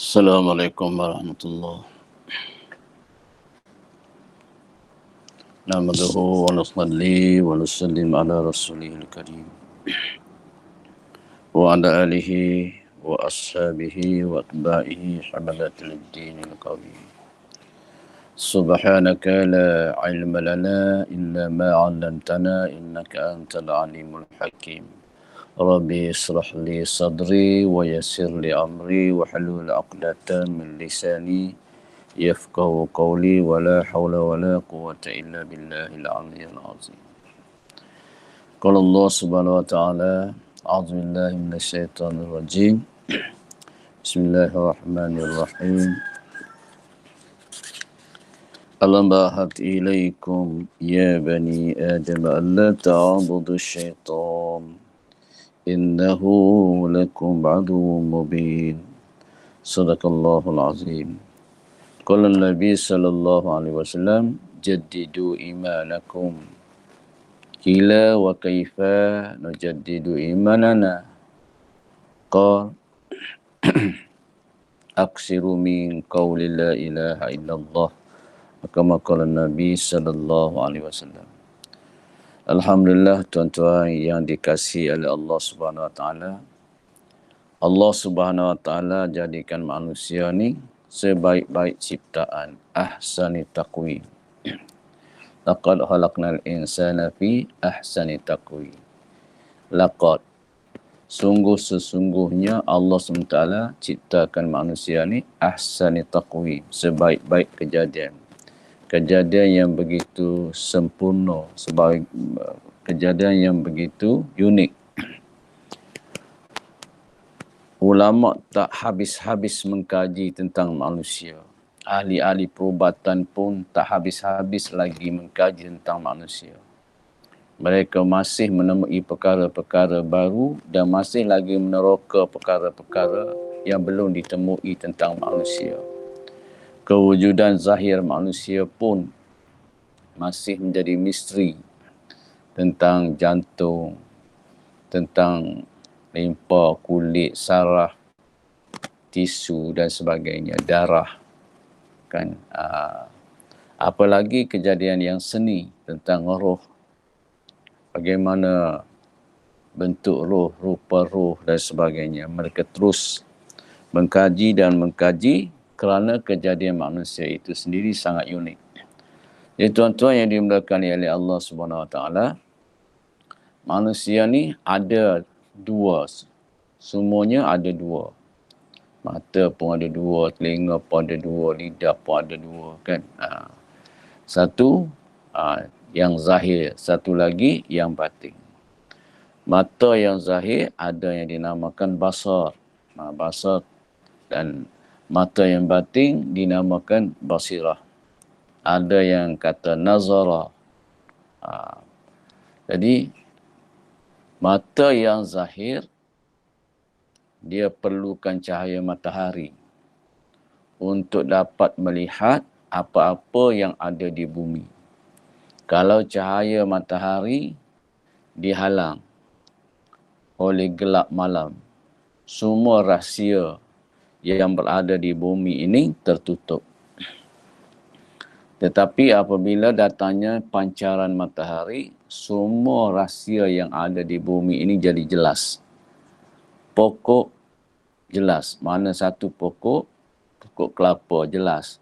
Assalamualaikum warahmatullahi nahmaduhu wa nusalli wa nusallim ala rasulihil karim wa ala alihi wa ashabihi wa atba'ihi hamalatil dinil qawim. Subhanaka la ilma lana illa ma 'allamtana innaka antal alimul hakim. Rabbi israh li sadri wa yassir li amri wa halul 'uqdatam min lisani yafqahu qawli wa la hawla wa la quwwata illa billahil aliyyil azim. Qala Allah subhanahu wa ta'ala, a'udzu billahi minasyaitonir rajim. Bismillahirrahmanirrahim. Alam ba'at ilaikum ya bani Adam alla ta'budu syaitan innahu lakum aduwwun mubin. Sadaqallahul azim. Qala Nabi sallallahu alaihi wasallam, jaddidu imanakum. Qila wa kaifa nujaddidu imanana? Qala aksiru min qawli la ilaha illallah. Kama qala Nabi sallallahu alaihi wasallam. Alhamdulillah, tuan-tuan yang dikasihi oleh Allah Subhanahu wa taala. Allah Subhanahu wa taala jadikan manusia ni sebaik-baik ciptaan, ahsani taqwim. Laqad khalaqnal insana fi ahsani taqwim. Laqad, sesungguhnya Allah SWT ciptakan manusia ni ahsani taqwim, sebaik-baik kejadian. Kejadian yang begitu sempurna, sebaik kejadian yang begitu unik. Ulama tak habis-habis mengkaji tentang manusia. Ahli-ahli perubatan pun tak habis-habis lagi mengkaji tentang manusia. Mereka masih menemui perkara-perkara baru dan masih lagi meneroka perkara-perkara yang belum ditemui tentang manusia. Kewujudan zahir manusia pun masih menjadi misteri tentang jantung, tentang limpa, kulit, saraf, tisu dan sebagainya, darah. Kan, apalagi kejadian yang seni tentang roh, bagaimana bentuk roh, rupa roh dan sebagainya. Mereka terus mengkaji dan mengkaji kerana kejadian manusia itu sendiri sangat unik. Jadi tuan-tuan yang dimuliakan oleh Allah Subhanahu Wa Taala, manusia ni ada dua, semuanya ada dua. Mata pun ada dua, telinga pun ada dua, lidah pun ada dua, kan. Satu yang zahir, satu lagi yang batin. Mata yang zahir ada yang dinamakan basar, basar, dan mata yang batin dinamakan basirah. Ada yang kata nazara. Jadi mata yang zahir, dia perlukan cahaya matahari untuk dapat melihat apa-apa yang ada di bumi. Kalau cahaya matahari dihalang oleh gelap malam, semua rahsia yang berada di bumi ini tertutup. Tetapi apabila datangnya pancaran matahari, semua rahsia yang ada di bumi ini jadi jelas. Pokok jelas, mana satu pokok kelapa jelas,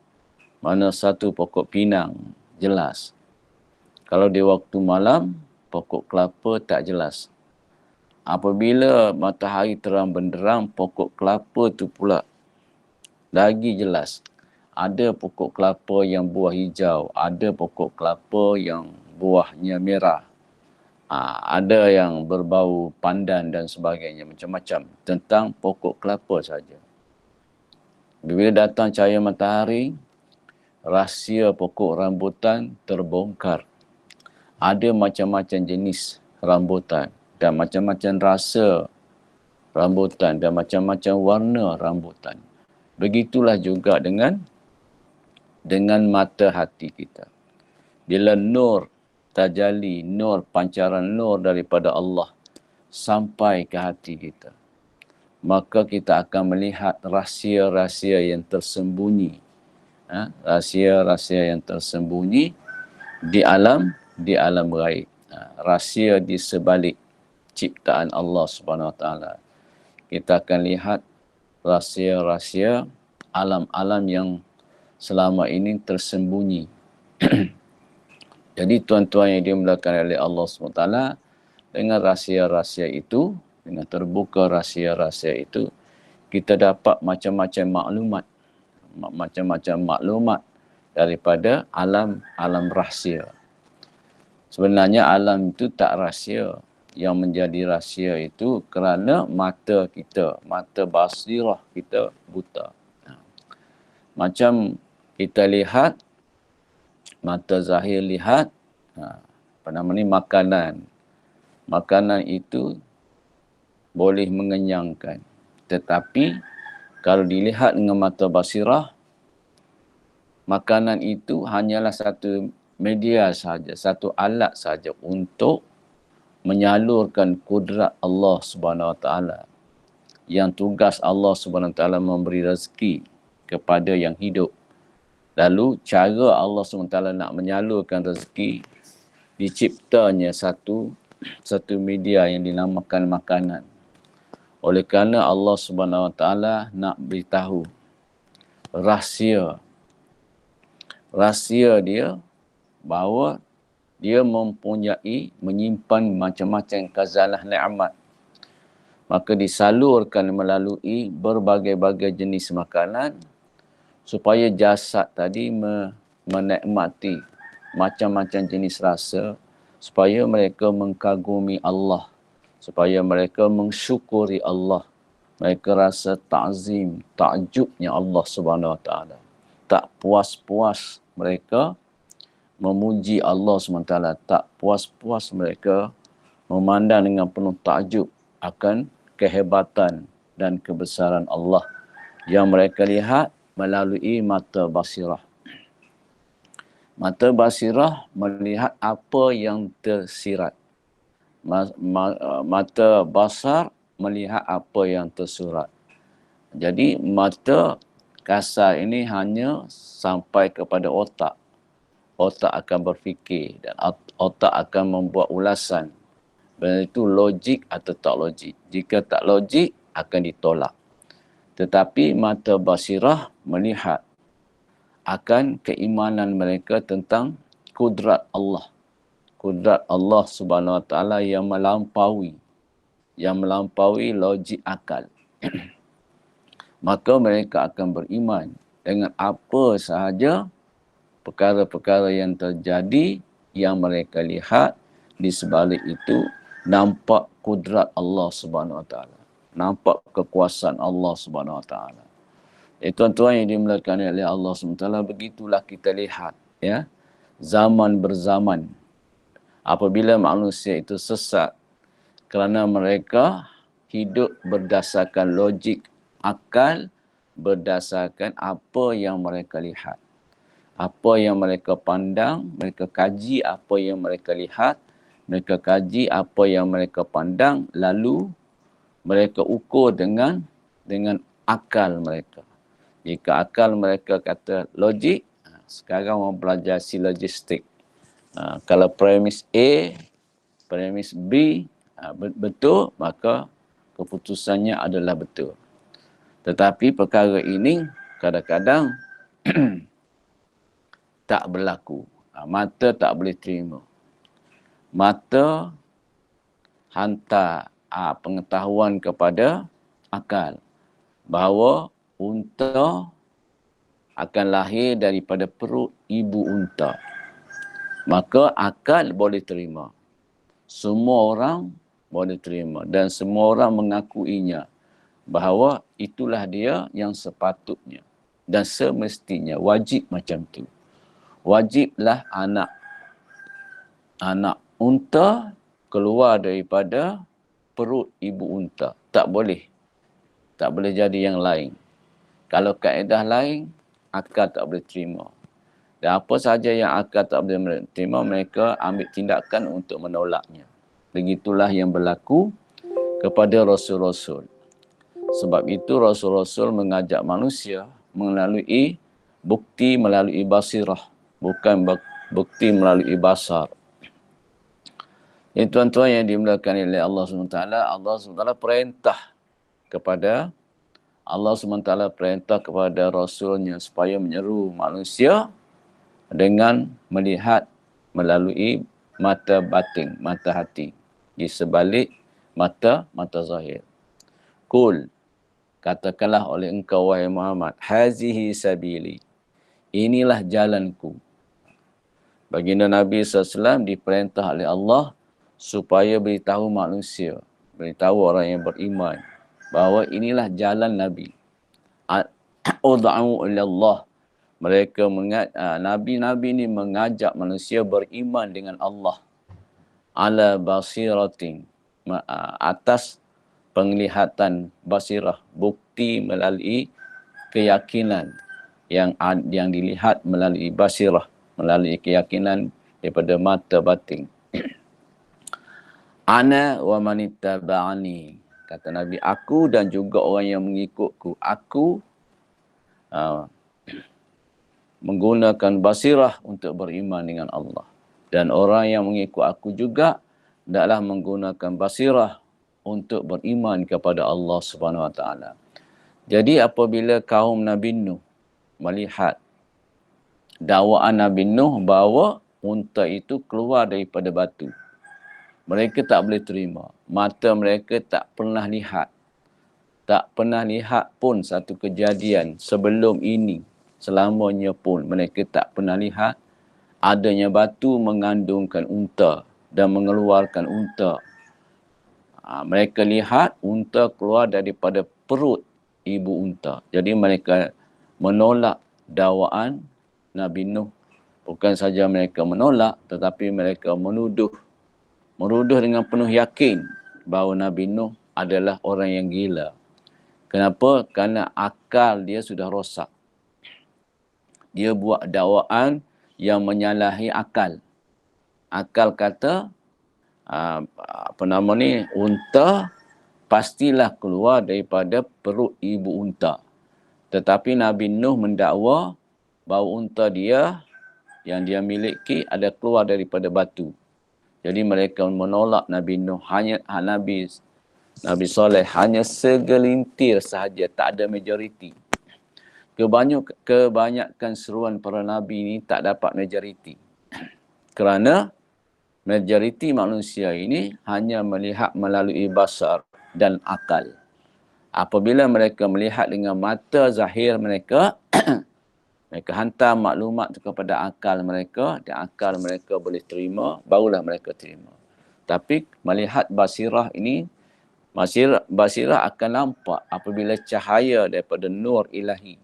mana satu pokok pinang jelas. Kalau di waktu malam, pokok kelapa tak jelas. Apabila matahari terang benderang, pokok kelapa tu pula lagi jelas. Ada pokok kelapa yang buah hijau, ada pokok kelapa yang buahnya merah. Ada yang berbau pandan dan sebagainya, macam-macam tentang pokok kelapa saja. Bila datang cahaya matahari, rahsia pokok rambutan terbongkar. Ada macam-macam jenis rambutan dan macam-macam rasa rambutan dan macam-macam warna rambutan. Begitulah juga dengan mata hati kita. Bila nur tajalli, nur, pancaran nur daripada Allah sampai ke hati kita, maka kita akan melihat rahsia-rahsia yang tersembunyi. Rahsia-rahsia yang tersembunyi di alam gaib. Rahsia di sebalik ciptaan Allah Subhanahu Wa Taala. Kita akan lihat rahsia-rahsia alam-alam yang selama ini tersembunyi. Jadi tuan-tuan yang dimuliakan oleh Allah SWT, dengan rahsia-rahsia itu, dengan terbuka rahsia-rahsia itu, kita dapat macam-macam maklumat daripada alam rahsia. Sebenarnya alam itu tak rahsia. Yang menjadi rahsia itu kerana mata kita, mata basirah kita buta. Macam kita lihat, mata zahir lihat, makanan. Makanan itu boleh mengenyangkan. Tetapi kalau dilihat dengan mata basirah, makanan itu hanyalah satu media saja, satu alat saja untuk menyalurkan kudrat Allah Subhanahu Wa Taala. Yang tugas Allah Subhanahu Wa Taala memberi rezeki kepada yang hidup. Lalu cara Allah SWT nak menyalurkan rezeki, diciptanya satu media yang dinamakan makanan. Oleh kerana Allah Subhanahu Wa Taala nak beritahu rahsia dia bahawa dia menyimpan macam-macam khazanah nikmat. Maka disalurkan melalui berbagai-bagai jenis makanan supaya jasad tadi menikmati macam-macam jenis rasa, supaya mereka mengkagumi Allah, supaya mereka mensyukuri Allah. Mereka rasa ta'zim, takjubnya Allah Subhanahu Wa Taala. Tak puas-puas mereka memuji Allah SWT. Tak puas-puas mereka memandang dengan penuh takjub akan kehebatan dan kebesaran Allah yang mereka lihat melalui mata basirah. Mata basirah melihat apa yang tersirat. Mata basar melihat apa yang tersurat. Jadi mata kasar ini hanya sampai kepada otak. Otak akan berfikir dan otak akan membuat ulasan. Benda itu logik atau tak logik. Jika tak logik, akan ditolak. Tetapi mata basirah melihat akan keimanan mereka tentang kudrat Allah. Kudrat Allah Subhanahu Wa Taala yang melampaui logik akal. Maka mereka akan beriman dengan apa sahaja perkara-perkara yang terjadi yang mereka lihat. Di sebalik itu nampak kudrat Allah Subhanahu Wa Taala. Nampak kekuasaan Allah Subhanahu Wa Taala. Tuan-tuan yang dimuliakan oleh Allah SWT, begitulah kita lihat, ya, zaman berzaman. Apabila manusia itu sesat kerana mereka hidup berdasarkan logik akal, berdasarkan apa yang mereka lihat. Apa yang mereka pandang, mereka kaji apa yang mereka lihat, mereka kaji apa yang mereka pandang, lalu mereka ukur dengan akal mereka. Jika akal mereka kata logik, sekarang orang belajar silogistik. Kalau premis A, premis B betul, maka keputusannya adalah betul. Tetapi perkara ini kadang-kadang tak berlaku. Mata tak boleh terima. Mata hantar pengetahuan kepada akal bahawa unta akan lahir daripada perut ibu unta. Maka akal boleh terima. Semua orang boleh terima dan semua orang mengakuinya bahawa itulah dia yang sepatutnya dan semestinya, wajib macam tu. Wajiblah anak unta keluar daripada perut ibu unta. Tak boleh jadi yang lain. Kalau kaedah lain, akal tak boleh terima. Dan apa sahaja yang akal tak boleh terima, mereka ambil tindakan untuk menolaknya. Begitulah yang berlaku kepada Rasul-Rasul. Sebab itu Rasul-Rasul mengajak manusia melalui bukti, melalui basirah, bukan bukti melalui basar. Tuan-tuan yang dimuliakan oleh Allah SWT, Allah SWT perintah kepada Allah SWT perintah kepada Rasulnya supaya menyeru manusia dengan melihat melalui mata batin, mata hati, di sebalik mata zahir. Qul, katakanlah oleh engkau wahai Muhammad, hazihi sabili, inilah jalanku. Baginda Nabi SAW diperintah oleh Allah supaya beritahu manusia, beritahu orang yang beriman bahawa inilah jalan Nabi. Ud'u ila Allah. Mereka Nabi-Nabi ini mengajak manusia beriman dengan Allah. Ala basiratin, atas penglihatan basirah, bukti melalui keyakinan yang dilihat melalui basirah, melalui keyakinan daripada mata batin. Ana wa manittaba'ani, kata Nabi, aku dan juga orang yang mengikutku. Aku menggunakan basirah untuk beriman dengan Allah. Dan orang yang mengikut aku juga hendaklah menggunakan basirah untuk beriman kepada Allah Subhanahu Wa Taala. Jadi apabila kaum Nabi Nuh melihat dakwaan Nabi Nuh bahawa unta itu keluar daripada batu, mereka tak boleh terima. Mata mereka tak pernah lihat. Tak pernah lihat pun satu kejadian sebelum ini. Selamanya pun mereka tak pernah lihat adanya batu mengandungkan unta dan mengeluarkan unta. Mereka lihat unta keluar daripada perut ibu unta. Jadi mereka menolak dakwaan Nabi Nuh. Bukan saja mereka menolak, tetapi mereka menuduh dengan penuh yakin bahawa Nabi Nuh adalah orang yang gila. Kenapa? Kerana akal dia sudah rosak. Dia buat dakwaan yang menyalahi akal. Akal kata, unta pastilah keluar daripada perut ibu unta. Tetapi Nabi Nuh mendakwa bahawa unta dia yang dia miliki ada keluar daripada batu. Jadi mereka menolak Nabi Nuh, hanya Nabi Saleh hanya segelintir sahaja, tak ada majoriti. Kebanyakan seruan para Nabi ini tak dapat majoriti. Kerana majoriti manusia ini hanya melihat melalui basar dan akal. Apabila mereka melihat dengan mata zahir mereka, mereka hantar maklumat kepada akal mereka, dan akal mereka boleh terima, barulah mereka terima. Tapi melihat basirah ini, basirah akan nampak apabila cahaya daripada nur ilahi,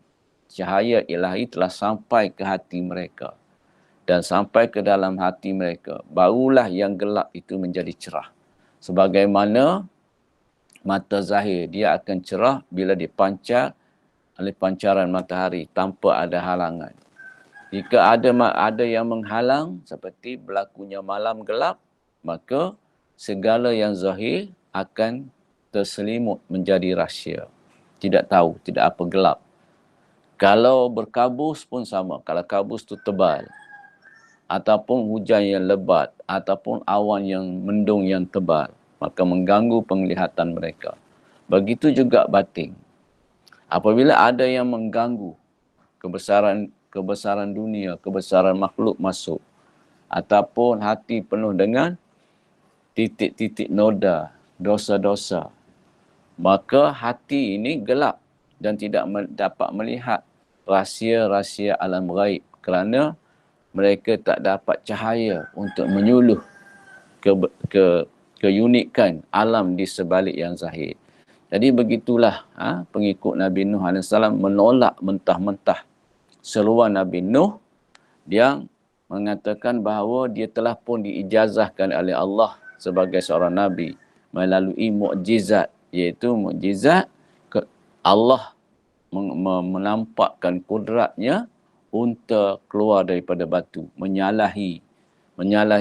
cahaya ilahi telah sampai ke hati mereka dan sampai ke dalam hati mereka, barulah yang gelap itu menjadi cerah. Sebagaimana mata zahir, dia akan cerah bila dipancar oleh pancaran matahari tanpa ada halangan. Jika ada yang menghalang seperti berlakunya malam gelap, maka segala yang zahir akan terselimut menjadi rahsia. Tidak tahu, tidak apa, gelap. Kalau berkabus pun sama. Kalau kabus itu tebal, ataupun hujan yang lebat, ataupun awan yang mendung yang tebal, maka mengganggu penglihatan mereka. Begitu juga batin. Apabila ada yang mengganggu kebesaran dunia, kebesaran makhluk masuk, ataupun hati penuh dengan titik-titik noda, dosa-dosa, maka hati ini gelap dan tidak dapat melihat rahsia-rahsia alam gaib kerana mereka tak dapat cahaya untuk menyuluh keunikan alam di sebalik yang zahir. Jadi begitulah pengikut Nabi Nuh AS menolak mentah-mentah seruan Nabi Nuh yang mengatakan bahawa dia telah pun diijazahkan oleh Allah sebagai seorang Nabi melalui mukjizat, iaitu mukjizat Allah menampakkan kudratnya unta keluar daripada batu, menyalahi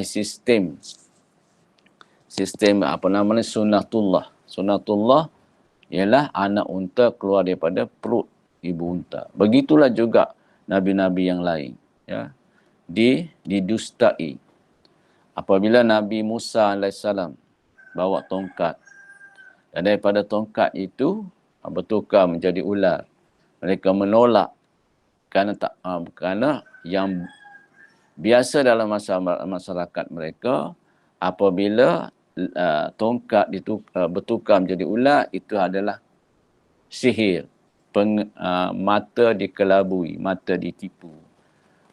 sistem sunnatullah ialah anak unta keluar daripada perut ibu unta. Begitulah juga nabi-nabi yang lain, ya, didustai. Apabila Nabi Musa alaihissalam bawa tongkat, dan daripada tongkat itu bertukar menjadi ular, mereka menolak kerana yang biasa dalam masyarakat mereka, apabila tongkat bertukar menjadi ular, itu adalah sihir, mata dikelabui, mata ditipu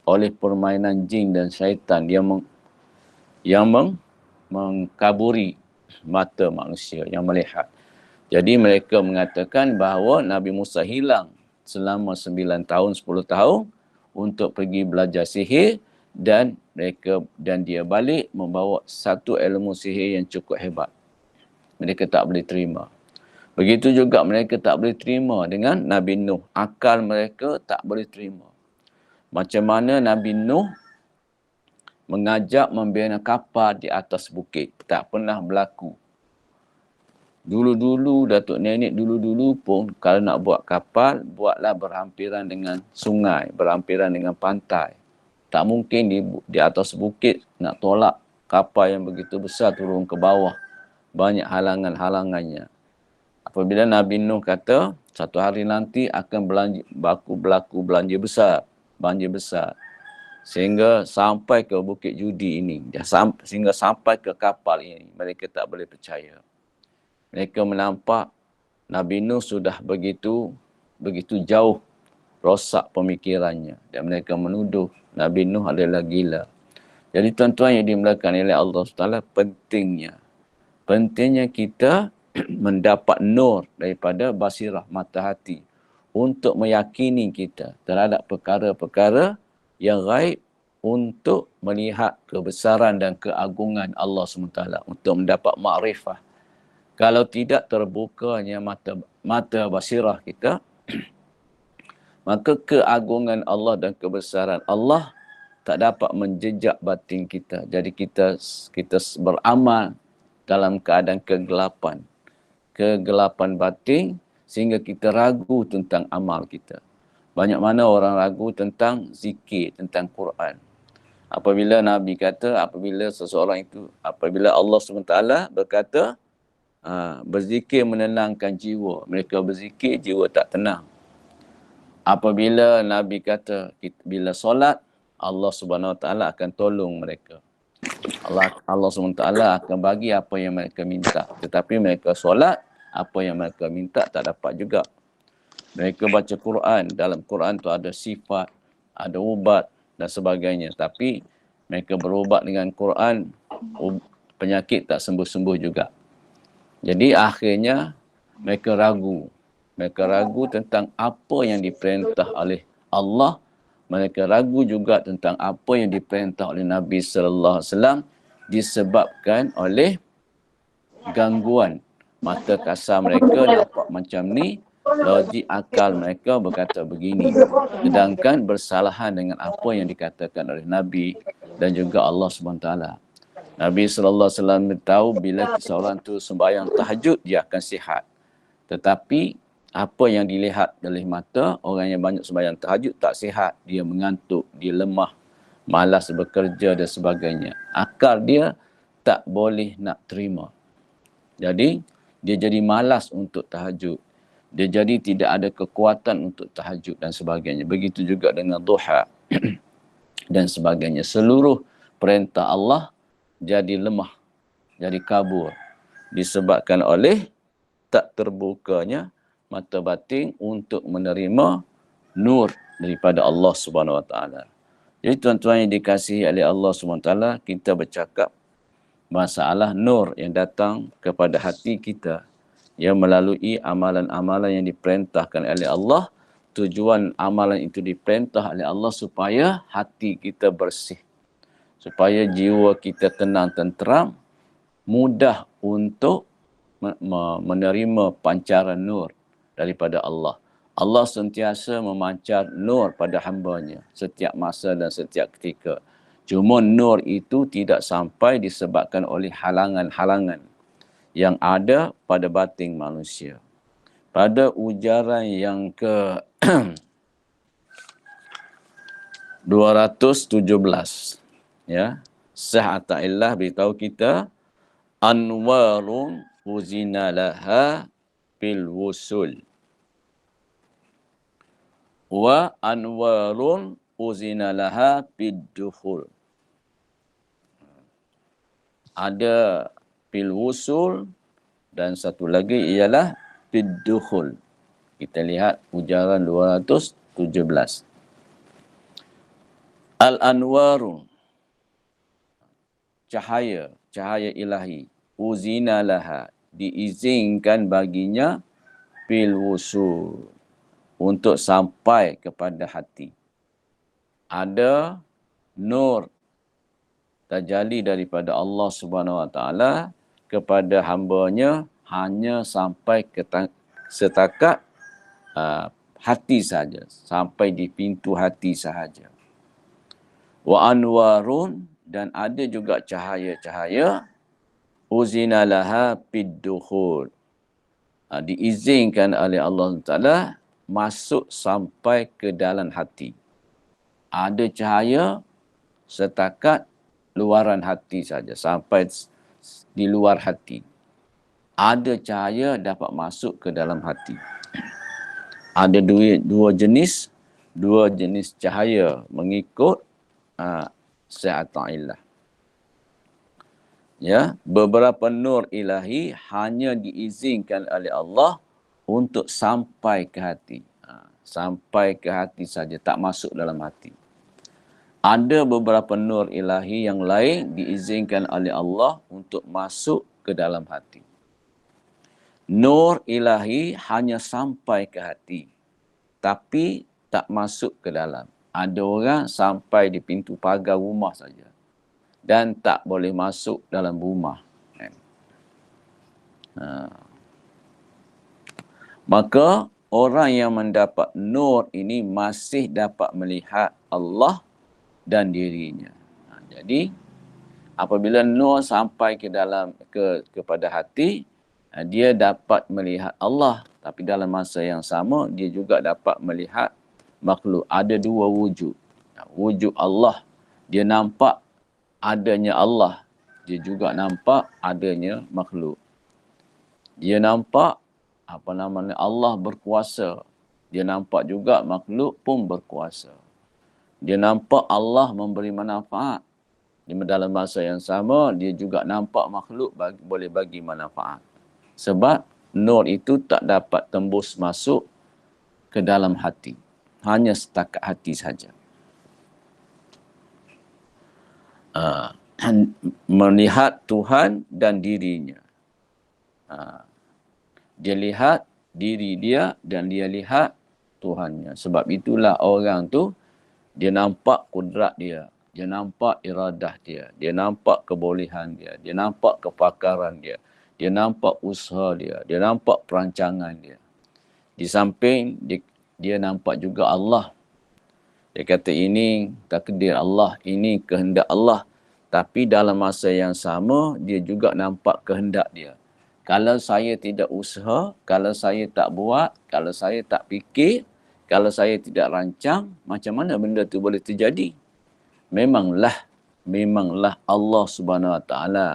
oleh permainan jin dan syaitan yang mengkaburi mata manusia yang melihat. Jadi mereka mengatakan bahawa Nabi Musa hilang selama 9 tahun, 10 tahun untuk pergi belajar sihir, dan dia balik membawa satu ilmu sihir yang cukup hebat. Mereka tak boleh terima. Begitu juga mereka tak boleh terima dengan Nabi Nuh. Akal mereka tak boleh terima. Macam mana Nabi Nuh mengajak membina kapal di atas bukit. Tak pernah berlaku. Dulu-dulu, Datuk Nenek dulu-dulu pun kalau nak buat kapal, buatlah berhampiran dengan sungai, berhampiran dengan pantai. Tak mungkin di atas bukit nak tolak kapal yang begitu besar turun ke bawah. Banyak halangan-halangannya. Apabila Nabi Nuh kata, satu hari nanti akan berlaku banjir besar. Sehingga sampai ke Bukit Judi ini. Sehingga sampai ke kapal ini. Mereka tak boleh percaya. Mereka menampak Nabi Nuh sudah begitu jauh rosak pemikirannya. Dan mereka menuduh Nabi Nuh adalah gila. Jadi tuan-tuan yang dimuliakan oleh Allah SWT, pentingnya kita mendapat nur daripada basirah mata hati untuk meyakini kita terhadap perkara-perkara yang gaib, untuk melihat kebesaran dan keagungan Allah SWT, untuk mendapat makrifah. Kalau tidak terbukanya mata basirah kita, maka keagungan Allah dan kebesaran Allah tak dapat menjejak batin kita. Jadi kita beramal dalam keadaan kegelapan batin, sehingga kita ragu tentang amal kita. Banyak mana orang ragu tentang zikir, tentang Quran. Apabila Nabi kata, apabila Allah SWT berkata, berzikir menenangkan jiwa. Mereka berzikir, jiwa tak tenang. Apabila Nabi kata, bila solat, Allah SWT akan tolong mereka. Allah SWT akan bagi apa yang mereka minta. Tetapi mereka solat, apa yang mereka minta tak dapat juga. Mereka baca Quran, dalam Quran tu ada sifat, ada ubat dan sebagainya. Tapi mereka berubat dengan Quran, penyakit tak sembuh-sembuh juga. Jadi akhirnya mereka ragu. Mereka ragu tentang apa yang diperintah oleh Allah. Mereka ragu juga tentang apa yang diperintah oleh Nabi sallallahu alaihi wasallam, disebabkan oleh gangguan mata kasar mereka nampak macam ni, logik akal mereka berkata begini, sedangkan bersalahan dengan apa yang dikatakan oleh Nabi dan juga Allah SWT. Nabi SAW tahu bila seorang tu sembahyang tahajud, dia akan sihat. Tetapi apa yang dilihat oleh mata, orang yang banyak sembahyang tahajud tak sihat. Dia mengantuk, dia lemah, malas bekerja dan sebagainya. Akal dia tak boleh nak terima. Jadi, dia jadi malas untuk tahajud. Dia jadi tidak ada kekuatan untuk tahajud dan sebagainya. Begitu juga dengan duha dan sebagainya. Seluruh perintah Allah jadi lemah, jadi kabur. Disebabkan oleh tak terbukanya mata batin untuk menerima nur daripada Allah Subhanahu Wa Taala. Jadi tuan-tuan yang dikasihi oleh Allah Subhanahu Wa Taala, kita bercakap masalah nur yang datang kepada hati kita, yang melalui amalan-amalan yang diperintahkan oleh Allah. Tujuan amalan itu diperintah oleh Allah supaya hati kita bersih, supaya jiwa kita tenang tenteram, mudah untuk menerima pancaran nur daripada Allah. Allah sentiasa memancar nur pada hamba-Nya setiap masa dan setiap ketika. Cuma nur itu tidak sampai disebabkan oleh halangan-halangan yang ada pada batin manusia. pada ujaran yang ke 217, ya, Syekh Ata'illah beritahu kita, anwarun uzina laha bil wusul wa anwarun uzina laha bid dukhul. Ada bil wusul dan satu lagi ialah bid dukhul. Kita lihat ujaran 217. Al-anwaru, cahaya, cahaya ilahi, uzina laha, diizinkan baginya bil wusul, untuk sampai kepada hati. Ada nur tajalli daripada Allah Subhanahu Wa Taala kepada hamba-Nya hanya sampai ke setakat hati saja, sampai di pintu hati sahaja. Wa anwarun, dan ada juga cahaya-cahaya, uzina laha biddukhul, diizinkan oleh Allah Taala masuk sampai ke dalam hati. Ada cahaya setakat luaran hati saja, sampai di luar hati. Ada cahaya dapat masuk ke dalam hati. Ada dua jenis cahaya mengikut Syekh Ata'illah. Ya, beberapa nur ilahi hanya diizinkan oleh Allah untuk sampai ke hati. Sampai ke hati saja, tak masuk dalam hati. Ada beberapa nur ilahi yang lain diizinkan oleh Allah untuk masuk ke dalam hati. Nur ilahi hanya sampai ke hati, tapi tak masuk ke dalam. Ada orang sampai di pintu pagar rumah saja dan tak boleh masuk dalam rumah. Maka orang yang mendapat nur ini masih dapat melihat Allah dan dirinya. Jadi apabila nur sampai ke dalam kepada hati, dia dapat melihat Allah, tapi dalam masa yang sama dia juga dapat melihat makhluk. Ada dua wujud. Wujud Allah, dia nampak adanya Allah, dia juga nampak adanya makhluk. Dia nampak Allah berkuasa, dia nampak juga makhluk pun berkuasa. Dia nampak Allah memberi manfaat, di dalam masa yang sama dia juga nampak makhluk boleh bagi manfaat. Sebab nur itu tak dapat tembus masuk ke dalam hati, hanya setakat hati saja. Melihat Tuhan dan dirinya. Dia lihat diri dia dan dia lihat Tuhannya. Sebab itulah orang tu, dia nampak kudrat dia, dia nampak iradah dia, dia nampak kebolehan dia, dia nampak kepakaran dia, dia nampak usaha dia, dia nampak perancangan dia. Di samping dia nampak juga Allah. Dia kata ini takdir Allah, ini kehendak Allah. Tapi dalam masa yang sama, dia juga nampak kehendak dia. Kalau saya tidak usaha, kalau saya tak buat, kalau saya tak fikir, kalau saya tidak rancang, macam mana benda tu boleh terjadi? Memanglah Allah Subhanahu Wa Taala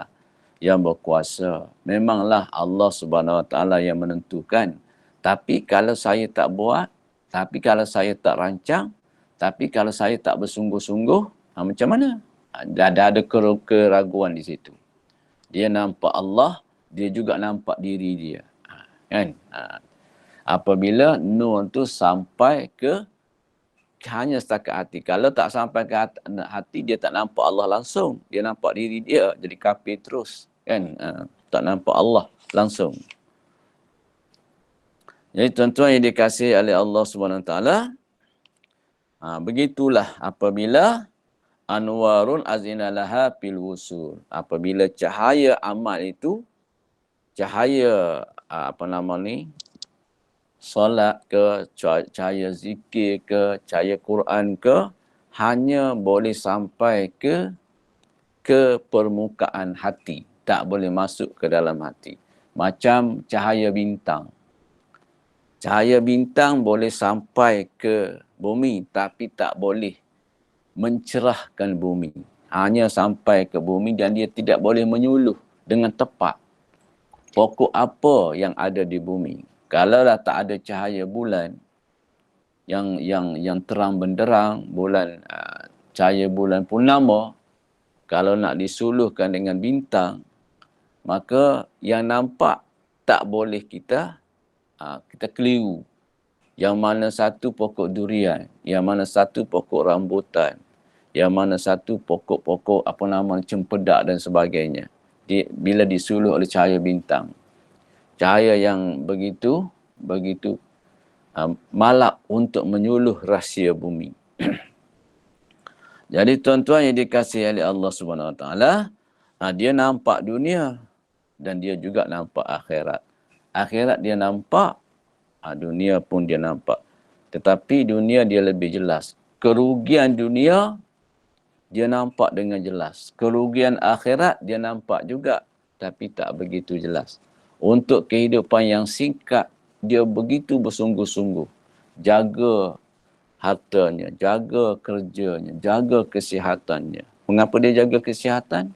yang berkuasa. Memanglah Allah Subhanahu Wa Taala yang menentukan. Tapi kalau saya tak buat, tapi kalau saya tak rancang, tapi kalau saya tak bersungguh-sungguh, macam mana? Ada keraguan di situ. Dia nampak Allah, dia juga nampak diri dia. Kan? Apabila nur tu sampai ke hanya setakat hati. Kalau tak sampai ke hati, dia tak nampak Allah langsung. Dia nampak diri dia jadi kafir terus. Kan? Tak nampak Allah langsung. Jadi tuan-tuan yang dikasihi oleh Allah SWT, begitulah apabila anwarun azinalaha fil wusul. Apabila cahaya amal itu, cahaya solat ke, cahaya zikir ke, cahaya Quran ke, hanya boleh sampai ke permukaan hati. Tak boleh masuk ke dalam hati. Macam cahaya bintang. Cahaya bintang boleh sampai ke bumi tapi tak boleh mencerahkan bumi. Hanya sampai ke bumi dan dia tidak boleh menyuluh dengan tepat. Pokok apa yang ada di bumi? Kalau dah tak ada cahaya bulan yang terang benderang, cahaya bulan purnama, kalau nak disuluhkan dengan bintang, maka yang nampak tak boleh kita keliru. Yang mana satu pokok durian, yang mana satu pokok rambutan, yang mana satu pokok-pokok cempedak dan sebagainya. Bila disuluh oleh cahaya bintang. Cahaya yang begitu malap untuk menyuluh rahsia bumi. Jadi tuan-tuan yang dikasihi oleh Allah Subhanahu Wa Taala, dia nampak dunia dan dia juga nampak akhirat. Akhirat dia nampak, dunia pun dia nampak. Tetapi dunia dia lebih jelas. Kerugian dunia dia nampak dengan jelas. Kerugian akhirat dia nampak juga tapi tak begitu jelas. Untuk kehidupan yang singkat, dia begitu bersungguh-sungguh. Jaga hartanya, jaga kerjanya, jaga kesihatannya. Mengapa dia jaga kesihatan?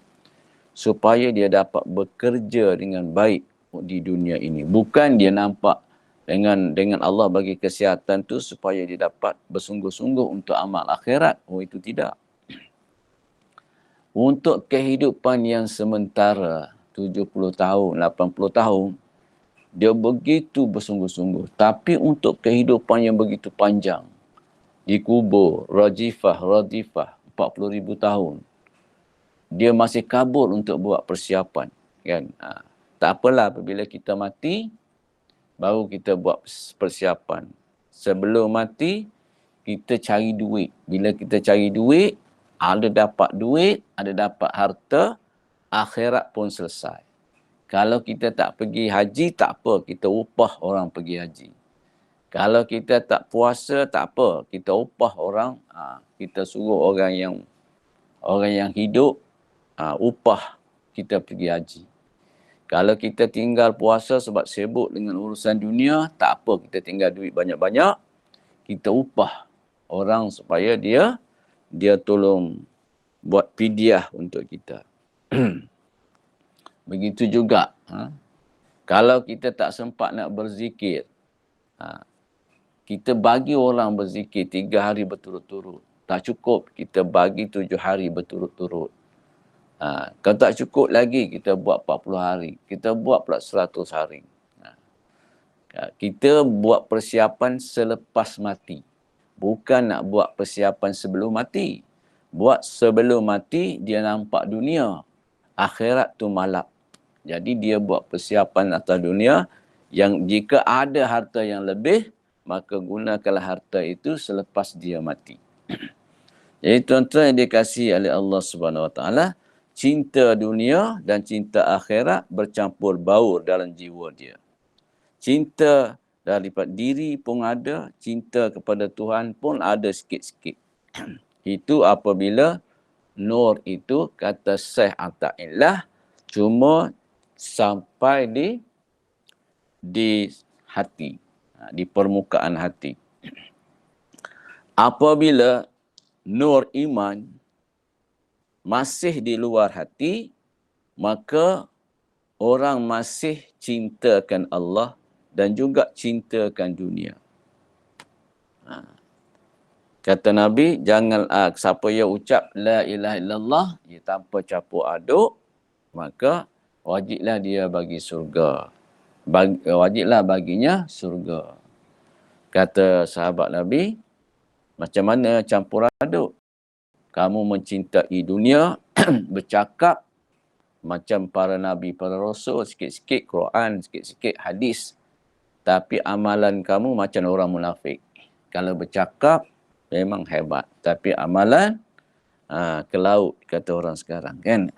Supaya dia dapat bekerja dengan baik di dunia ini. Bukan dia nampak dengan Allah bagi kesihatan tu supaya dia dapat bersungguh-sungguh untuk amal akhirat. Oh, itu tidak. Untuk kehidupan yang sementara, 70 tahun, 80 tahun, dia begitu bersungguh-sungguh. Tapi untuk kehidupan yang begitu panjang, dikubur, radifah, 40,000 tahun, dia masih kabur untuk buat persiapan. Kan? Tak apalah apabila kita mati, baru kita buat persiapan. Sebelum mati, kita cari duit. Bila kita cari duit, ada dapat duit, ada dapat harta, akhirat pun selesai. Kalau kita tak pergi haji, tak apa. Kita upah orang pergi haji. Kalau kita tak puasa, tak apa. Kita upah orang, kita suruh orang yang hidup, upah kita pergi haji. Kalau kita tinggal puasa sebab sibuk dengan urusan dunia, tak apa. Kita tinggal duit banyak-banyak, kita upah orang supaya dia tolong buat fidyah untuk kita. Begitu juga. Kalau kita tak sempat nak berzikir, kita bagi orang berzikir 3 hari berturut-turut. Tak cukup, kita bagi 7 hari berturut-turut. Kalau tak cukup lagi, kita buat 40 hari. Kita buat pula 100 hari. Kita buat persiapan selepas mati. Bukan nak buat persiapan sebelum mati. Buat sebelum mati, dia nampak dunia. Akhirat tu malap. Jadi dia buat persiapan atas dunia yang jika ada harta yang lebih, maka gunakanlah harta itu selepas dia mati. Jadi tuan-tuan yang dikasihi oleh Allah Subhanahu Wa Taala, cinta dunia dan cinta akhirat bercampur baur dalam jiwa dia. Cinta daripada diri pun ada, cinta kepada Tuhan pun ada sikit-sikit. Itu apabila nur itu, kata Syekh Ata'illah, cuma sampai di hati, di permukaan hati. Apabila nur iman masih di luar hati, maka orang masih cintakan Allah dan juga cintakan dunia. Kata Nabi, jangan siapa yang ucap la ilaha illallah tanpa campur aduk, maka wajiblah dia bagi surga. Wajiblah baginya surga. Kata sahabat Nabi, macam mana campur aduk? Kamu mencintai dunia, bercakap macam para Nabi, para Rasul, sikit-sikit Quran, sikit-sikit hadis. Tapi amalan kamu macam orang munafik. Kalau bercakap, memang hebat. Tapi amalan, ke laut, kata orang sekarang. Kan?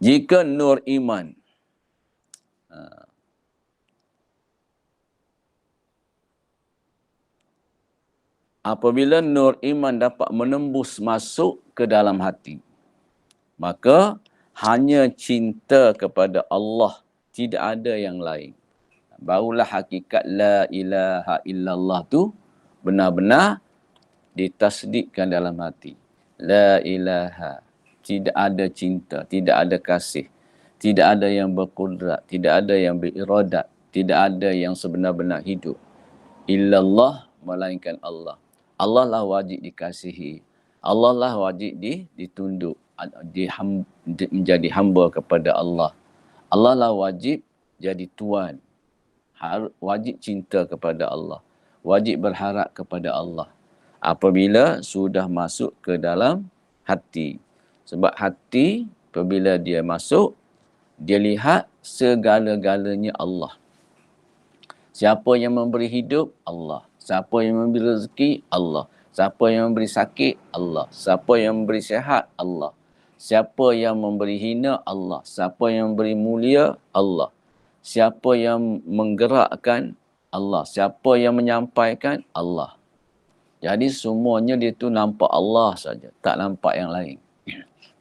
Jika nur iman, apabila nur iman dapat menembus masuk ke dalam hati, maka hanya cinta kepada Allah, tidak ada yang lain. barulah hakikat la ilaha illallah tu benar-benar ditasdikkan dalam hati. La ilaha, tidak ada cinta, tidak ada kasih, tidak ada yang berkudrat, tidak ada yang beriradat, tidak ada yang sebenar-benar hidup. Illallah, melainkan Allah. Allah lah wajib dikasihi. Allah lah wajib ditunduk, menjadi hamba kepada Allah. Allah lah wajib jadi tuan. Wajib cinta kepada Allah. Wajib berharap kepada Allah. Apabila sudah masuk ke dalam hati. Sebab hati, apabila dia masuk, dia lihat segala-galanya Allah. Siapa yang memberi hidup? Allah. Siapa yang memberi rezeki? Allah. Siapa yang memberi sakit? Allah. Siapa yang memberi sihat? Allah. Siapa yang memberi hina? Allah. Siapa yang memberi mulia? Allah. Siapa yang menggerakkan? Allah. Siapa yang menyampaikan? Allah. Jadi semuanya dia tu nampak Allah saja, tak nampak yang lain.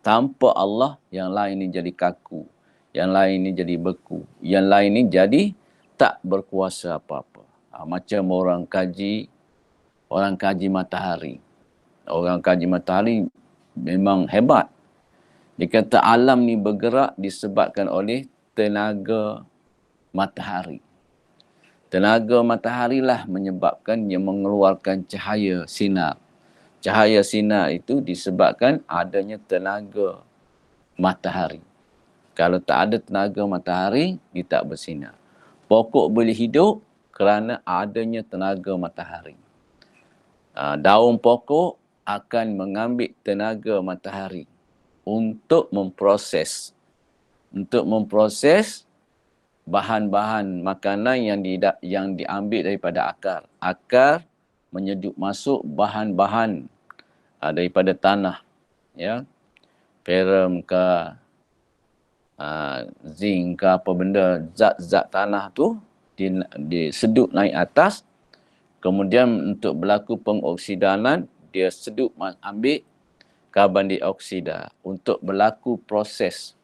Tanpa Allah, yang lain ni jadi kaku. Yang lain ni jadi beku. Yang lain ni jadi tak berkuasa apa-apa. Macam orang kaji matahari. Orang kaji matahari memang hebat. Dia kata alam ni bergerak disebabkan oleh tenaga matahari. Tenaga matahari lah menyebabkan yang mengeluarkan cahaya sinar. Cahaya sinar itu disebabkan adanya tenaga matahari. Kalau tak ada tenaga matahari, dia tak bersinar. Pokok boleh hidup kerana adanya tenaga matahari. Daun pokok akan mengambil tenaga matahari untuk memproses bahan-bahan makanan yang diambil daripada akar. Akar menyedup masuk bahan-bahan daripada tanah, ya, ferrum ke zinc ke apa benda, zat-zat tanah tu disedut naik atas. Kemudian untuk berlaku pengoksidanan, dia sedup ambil karbon dioksida untuk berlaku proses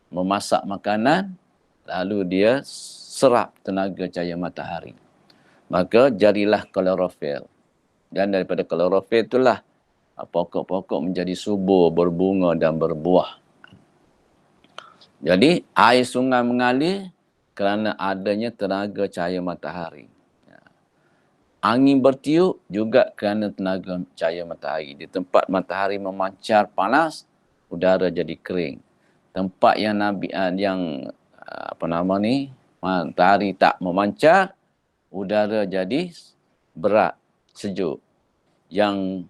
memasak makanan. Lalu dia serap tenaga cahaya matahari. Maka jadilah klorofil. Dan daripada klorofil itulah pokok-pokok menjadi subur, berbunga dan berbuah. Jadi air sungai mengalir kerana adanya tenaga cahaya matahari. Angin bertiup juga kerana tenaga cahaya matahari. Di tempat matahari memancar panas, udara jadi kering. Tempat yang matahari tak memancar, udara jadi berat, sejuk. Yang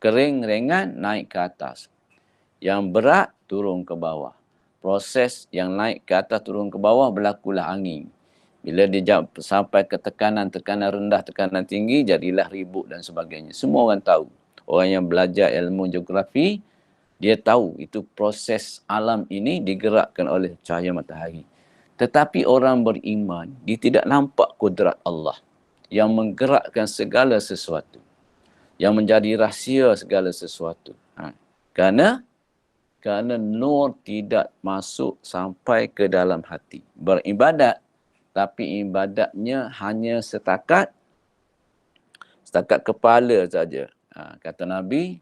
kering, ringan, naik ke atas. Yang berat, turun ke bawah. Proses yang naik ke atas, turun ke bawah, berlakulah angin. Bila dia sampai ke tekanan rendah, tekanan tinggi, jadilah ribut dan sebagainya. Semua orang tahu. Orang yang belajar ilmu geografi, dia tahu itu proses alam ini digerakkan oleh cahaya matahari. Tetapi orang beriman, dia tidak nampak kudrat Allah yang menggerakkan segala sesuatu, yang menjadi rahsia segala sesuatu. Kerana nur tidak masuk sampai ke dalam hati. Beribadat, tapi ibadatnya hanya setakat kepala saja. Kata Nabi,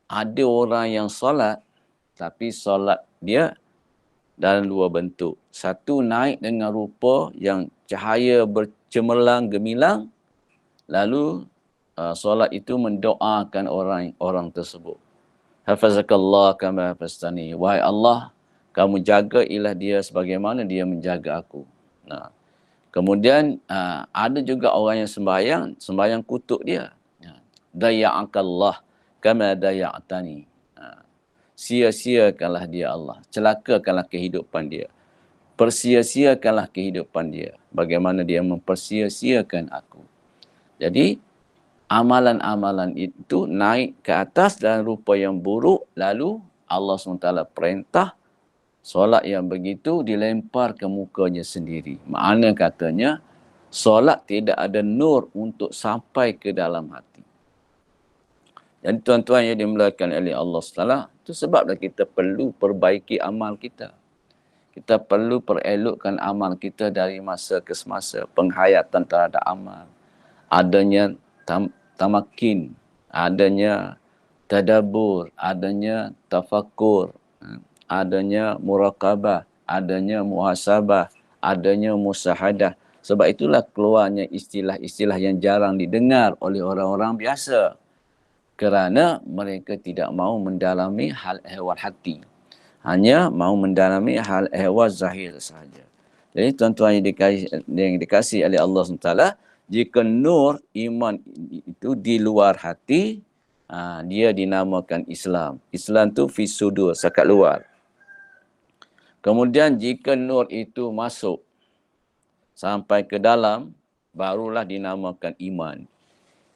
ada orang yang solat, tapi solat dia dalam dua bentuk. Satu, naik dengan rupa yang cahaya bercemerlang gemilang, lalu solat itu mendoakan orang tersebut. Hafazakallah kama hafaztani. Wahai Allah, kamu jagailah dia sebagaimana dia menjaga aku. Kemudian ada juga orang yang sembahyang kutuk dia. Daya'akallah kama daya'tani. Sia-siakanlah dia Allah. Celakakanlah kehidupan dia. Persia-siakanlah kehidupan dia. Bagaimana dia mempersia-siakan aku. Jadi, amalan-amalan itu naik ke atas dalam rupa yang buruk. Lalu Allah SWT perintah solat yang begitu dilempar ke mukanya sendiri. Makna katanya, solat tidak ada nur untuk sampai ke dalam hati. Dan tuan-tuan yang dimuliakan oleh Allah SWT, itu sebablah kita perlu perbaiki amal kita. Kita perlu perelokkan amal kita dari masa ke semasa. Penghayatan terhadap amal. Adanya tamakin, adanya tadabbur, adanya tafakur, adanya muraqabah, adanya muhasabah, adanya musahadah. Sebab itulah keluarnya istilah-istilah yang jarang didengar oleh orang-orang biasa. Kerana mereka tidak mahu mendalami hal ehwal hati. Hanya mahu mendalami hal ehwal zahir sahaja. Jadi tuan-tuan yang dikasihi oleh Allah SWT, jika nur iman itu di luar hati, dia dinamakan Islam. Islam tu fi sudur, sekat luar. Kemudian jika nur itu masuk sampai ke dalam, barulah dinamakan iman.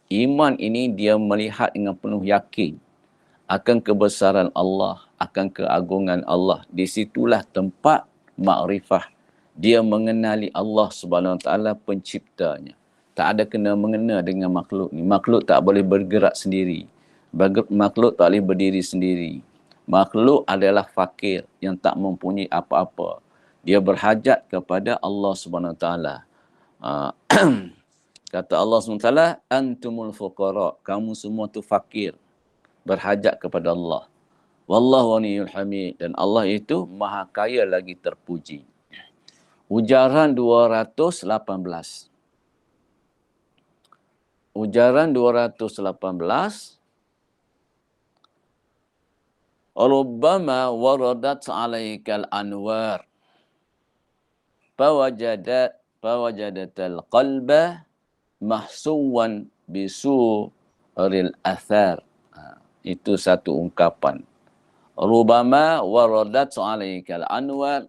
Iman ini dia melihat dengan penuh yakin akan kebesaran Allah, akan keagungan Allah. Di situlah tempat makrifah. Dia mengenali Allah Subhanahu Wa Taala penciptanya. Tak ada kena mengena dengan makhluk ni. Makhluk tak boleh bergerak sendiri. Makhluk tak boleh berdiri sendiri. Makhluk adalah fakir yang tak mempunyai apa-apa. Dia berhajat kepada Allah Subhanahu Wa Taala. Kata Allah SWT, antumul fuqara, kamu semua tu fakir, berhajat kepada Allah. Wallahu ghaniyul hamid, dan Allah itu maha kaya lagi terpuji. Ujaran 218. Ujaran 218. Rubbama waradat alaikal anwar fawajadatal qalba mahsuwan bisuril athar. Itu satu ungkapan. Rubbama waradat alaikal anwar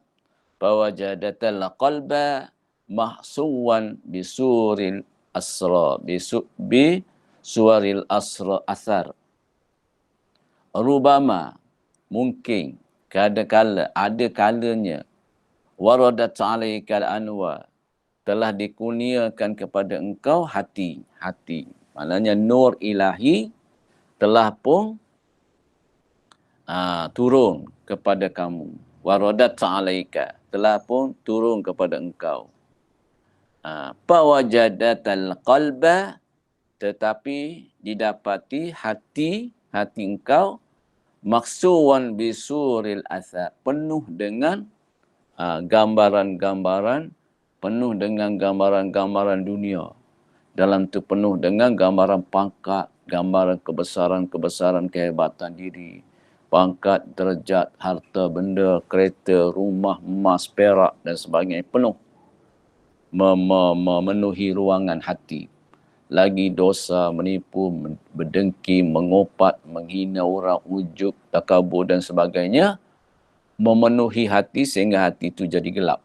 fawajadatal qalba mahsuwan bisuril asra bisuril asra athar. Rubbama, mungkin, kadang-kala, ada kalanya, waradat alaikal anwar, telah dikurniakan kepada engkau hati. Maknanya nur ilahi telah pun turun kepada kamu. Waradat alaika, telah pun turun kepada engkau. Fawajadatal qalba, tetapi didapati hati engkau maksuwan bisuril athar, penuh dengan gambaran-gambaran, penuh dengan gambaran-gambaran dunia. Dalam tu penuh dengan gambaran pangkat, gambaran kebesaran kehebatan diri, pangkat, derajat, harta benda, kereta, rumah, emas, perak dan sebagainya. Penuh memenuhi ruangan hati. Lagi dosa, menipu, berdengki, mengopat, menghina orang, ujub, takabur dan sebagainya, memenuhi hati sehingga hati itu jadi gelap.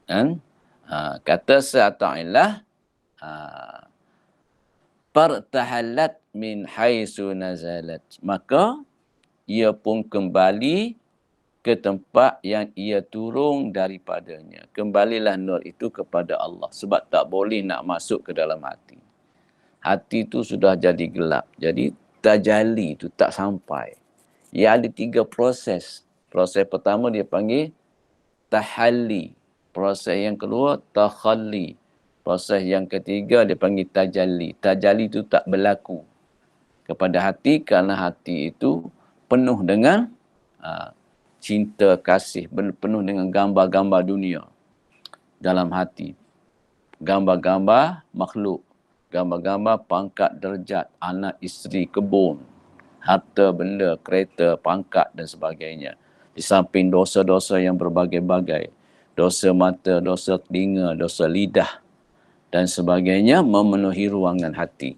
Kan? Kata Sa'ata'illah, fartahallat min haisu nazalat. Maka ia pun kembali ke tempat yang ia turun daripadanya. Kembalilah nur itu kepada Allah. Sebab tak boleh nak masuk ke dalam hati. Hati itu sudah jadi gelap. Jadi tajalli itu tak sampai. Ia ada 3 proses. Proses pertama dia panggil tahalli. Proses yang kedua takhalli. Proses yang ketiga dia panggil tajalli. Tajalli itu tak berlaku kepada hati kerana hati itu penuh dengan cinta, kasih, penuh dengan gambar-gambar dunia dalam hati. Gambar-gambar makhluk, gambar-gambar pangkat, derajat, anak, isteri, kebun, harta, benda, kereta, pangkat dan sebagainya. Di samping dosa-dosa yang berbagai-bagai, dosa mata, dosa telinga, dosa lidah dan sebagainya memenuhi ruangan hati.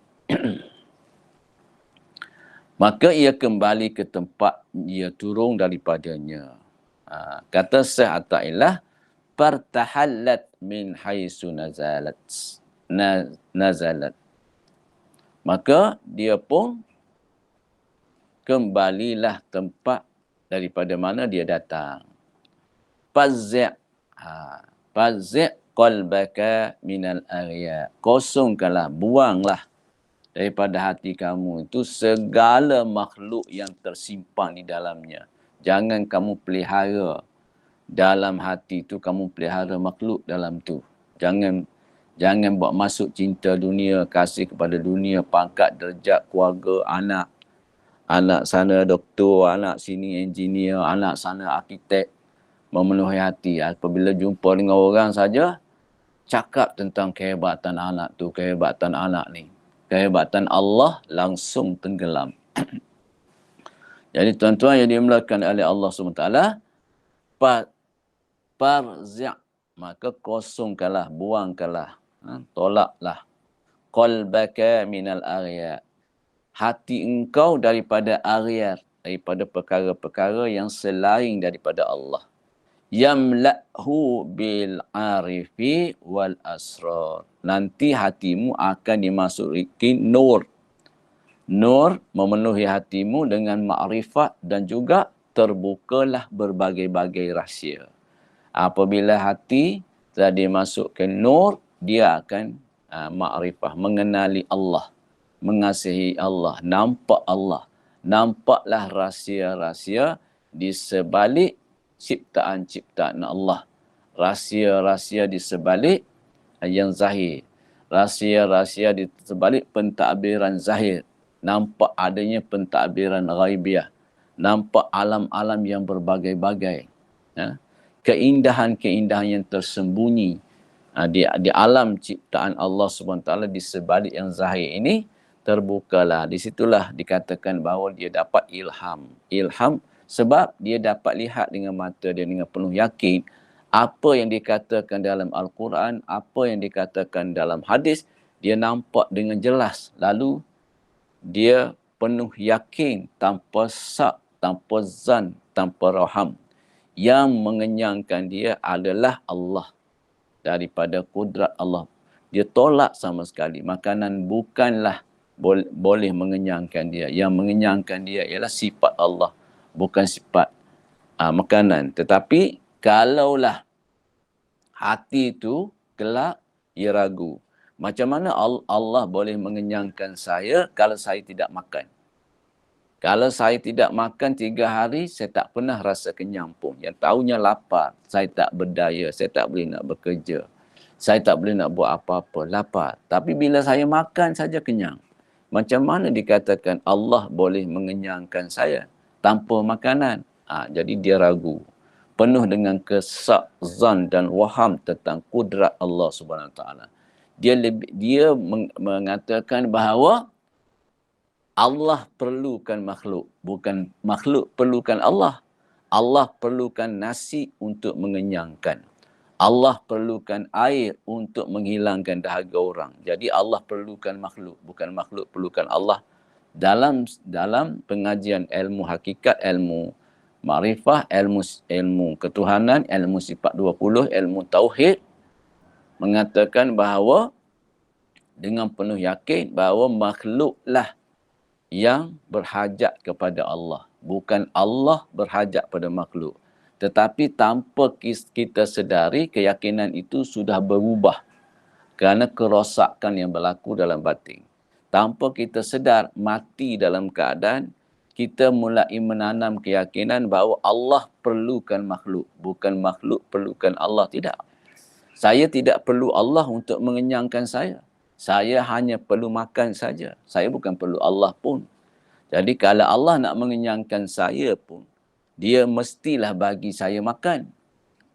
Maka ia kembali ke tempat ia turun daripadanya. Kata Syekh Ata'illah, fartahallat min haisu nazalat. Maka dia pun kembalilah tempat daripada mana dia datang. Fazzi' qalbaka minal aghiya. Kosongkanlah, buanglah daripada hati kamu itu segala makhluk yang tersimpan di dalamnya. Jangan kamu pelihara Dalam hati tu kamu pelihara makhluk dalam tu. Jangan buat masuk cinta dunia, kasih kepada dunia, pangkat, derajat, keluarga, anak. Anak sana doktor, anak sini engineer, anak sana arkitek. Memenuhi hati. Apabila jumpa dengan orang saja, cakap tentang kehebatan anak tu, kehebatan anak ni. Kehebatan Allah langsung tenggelam. Jadi tuan-tuan yang dimuliakan oleh Allah SWT, farzi', maka kosongkanlah, buangkanlah, tolaklah qalbaka minal aghyar, hati engkau daripada aghyar, daripada perkara-perkara yang selain daripada Allah. Yamla'hu bil arifi wal asrar, nanti hatimu akan dimasuki nur. Nur memenuhi hatimu dengan makrifat dan juga terbukalah berbagai-bagai rahsia. Apabila hati telah dimasukkan nur, dia akan makrifah, mengenali Allah, mengasihi Allah, nampak Allah. Nampaklah rahsia-rahsia di sebalik ciptaan-ciptaan Allah. Rahsia-rahsia di sebalik yang zahir. Rahsia-rahsia di sebalik pentadbiran zahir. Nampak adanya pentadbiran ghaibiah. Nampak alam-alam yang berbagai-bagai. Ya. Keindahan-keindahan yang tersembunyi di alam ciptaan Allah SWT di sebalik yang zahir ini terbukalah. Di situlah dikatakan bahawa dia dapat ilham. Ilham sebab dia dapat lihat dengan mata dia dengan penuh yakin apa yang dikatakan dalam Al-Quran, apa yang dikatakan dalam hadis, dia nampak dengan jelas. Lalu dia penuh yakin tanpa syak, tanpa zan, tanpa raham. Yang mengenyangkan dia adalah Allah. Daripada kudrat Allah. Dia tolak sama sekali. Makanan bukanlah boleh mengenyangkan dia. Yang mengenyangkan dia ialah sifat Allah. Bukan sifat makanan. Tetapi kalaulah hati itu gelap, ia ragu. Macam mana Allah boleh mengenyangkan saya kalau saya tidak makan? Kalau saya tidak makan 3 hari, saya tak pernah rasa kenyang pun. Yang tahunya lapar, saya tak berdaya, saya tak boleh nak bekerja. Saya tak boleh nak buat apa-apa, lapar. Tapi bila saya makan saja kenyang. Macam mana dikatakan Allah boleh mengenyangkan saya tanpa makanan? Jadi dia ragu. Penuh dengan kesak, zan dan waham tentang kudrat Allah SWT. Dia mengatakan bahawa Allah perlukan makhluk, bukan makhluk perlukan Allah. Allah perlukan nasi untuk mengenyangkan. Allah perlukan air untuk menghilangkan dahaga orang. Jadi Allah perlukan makhluk, bukan makhluk perlukan Allah. Dalam pengajian ilmu hakikat, ilmu makrifah, ilmu ketuhanan, ilmu sifat 20, ilmu tauhid, mengatakan bahawa dengan penuh yakin bahawa makhluklah yang berhajat kepada Allah. Bukan Allah berhajat pada makhluk. Tetapi tanpa kita sedari, keyakinan itu sudah berubah kerana kerosakan yang berlaku dalam batin. Tanpa kita sedar, mati dalam keadaan kita mulai menanam keyakinan bahawa Allah perlukan makhluk. Bukan makhluk perlukan Allah. Tidak. Saya tidak perlu Allah untuk mengenyangkan saya. Saya hanya perlu makan saja. Saya bukan perlu Allah pun. Jadi kalau Allah nak mengenyangkan saya pun, dia mestilah bagi saya makan.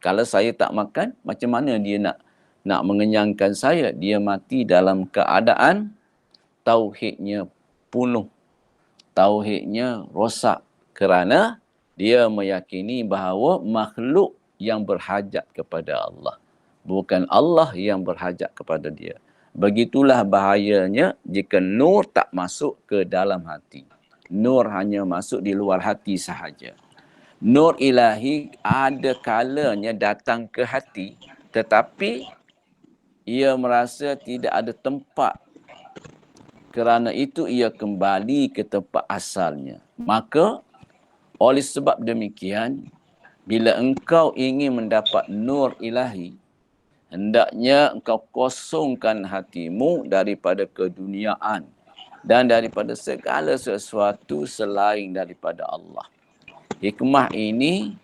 Kalau saya tak makan, macam mana dia nak mengenyangkan saya? Dia mati dalam keadaan tauhidnya punah. Tauhidnya rosak. Kerana dia meyakini bahawa makhluk yang berhajat kepada Allah. Bukan Allah yang berhajat kepada dia. Begitulah bahayanya jika nur tak masuk ke dalam hati. Nur hanya masuk di luar hati sahaja. Nur ilahi ada kalanya datang ke hati, tetapi ia merasa tidak ada tempat. Kerana itu ia kembali ke tempat asalnya. Maka oleh sebab demikian, bila engkau ingin mendapat nur ilahi, hendaknya engkau kosongkan hatimu daripada keduniaan dan daripada segala sesuatu selain daripada Allah. Hikmah ini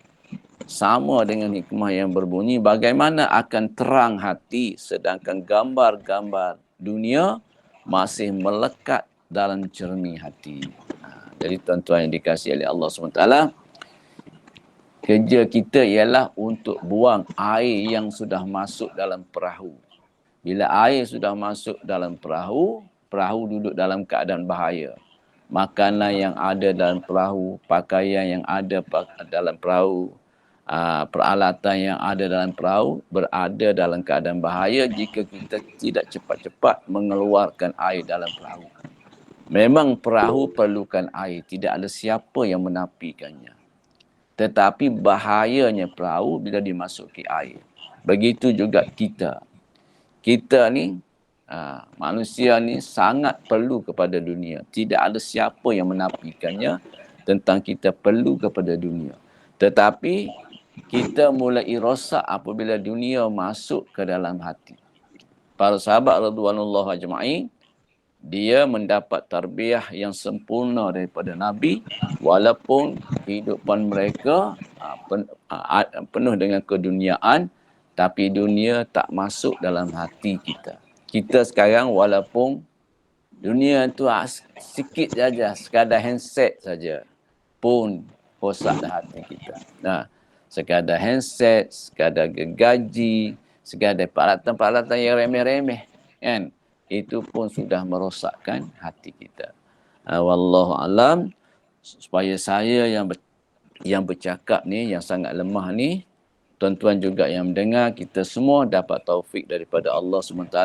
sama dengan hikmah yang berbunyi, bagaimana akan terang hati sedangkan gambar-gambar dunia masih melekat dalam cermin hati. Jadi tuan-tuan yang dikasihi oleh Allah SWT, kerja kita ialah untuk buang air yang sudah masuk dalam perahu. Bila air sudah masuk dalam perahu, perahu duduk dalam keadaan bahaya. Makanan yang ada dalam perahu, pakaian yang ada dalam perahu, peralatan yang ada dalam perahu berada dalam keadaan bahaya jika kita tidak cepat-cepat mengeluarkan air dalam perahu. Memang perahu perlukan air, tidak ada siapa yang menapikannya. Tetapi bahayanya perahu bila dimasuki air. Begitu juga kita. Kita ni, manusia ni sangat perlu kepada dunia. Tidak ada siapa yang menafikannya tentang kita perlu kepada dunia. Tetapi kita mulai rosak apabila dunia masuk ke dalam hati. Para sahabat radhiyallahu ajma'in, dia mendapat tarbiyah yang sempurna daripada Nabi, walaupun kehidupan mereka penuh dengan keduniaan, tapi dunia tak masuk dalam hati kita. Kita sekarang walaupun dunia tu sikit saja, sekadar handset saja, pun rosak dah hati kita. Sekadar handset, sekadar gergaji, sekadar peralatan-peralatan yang remeh-remeh, kan? Itu pun sudah merosakkan hati kita. Wallahu alam, supaya saya yang bercakap ni, yang sangat lemah ni, tuan-tuan juga yang mendengar, kita semua dapat taufik daripada Allah SWT,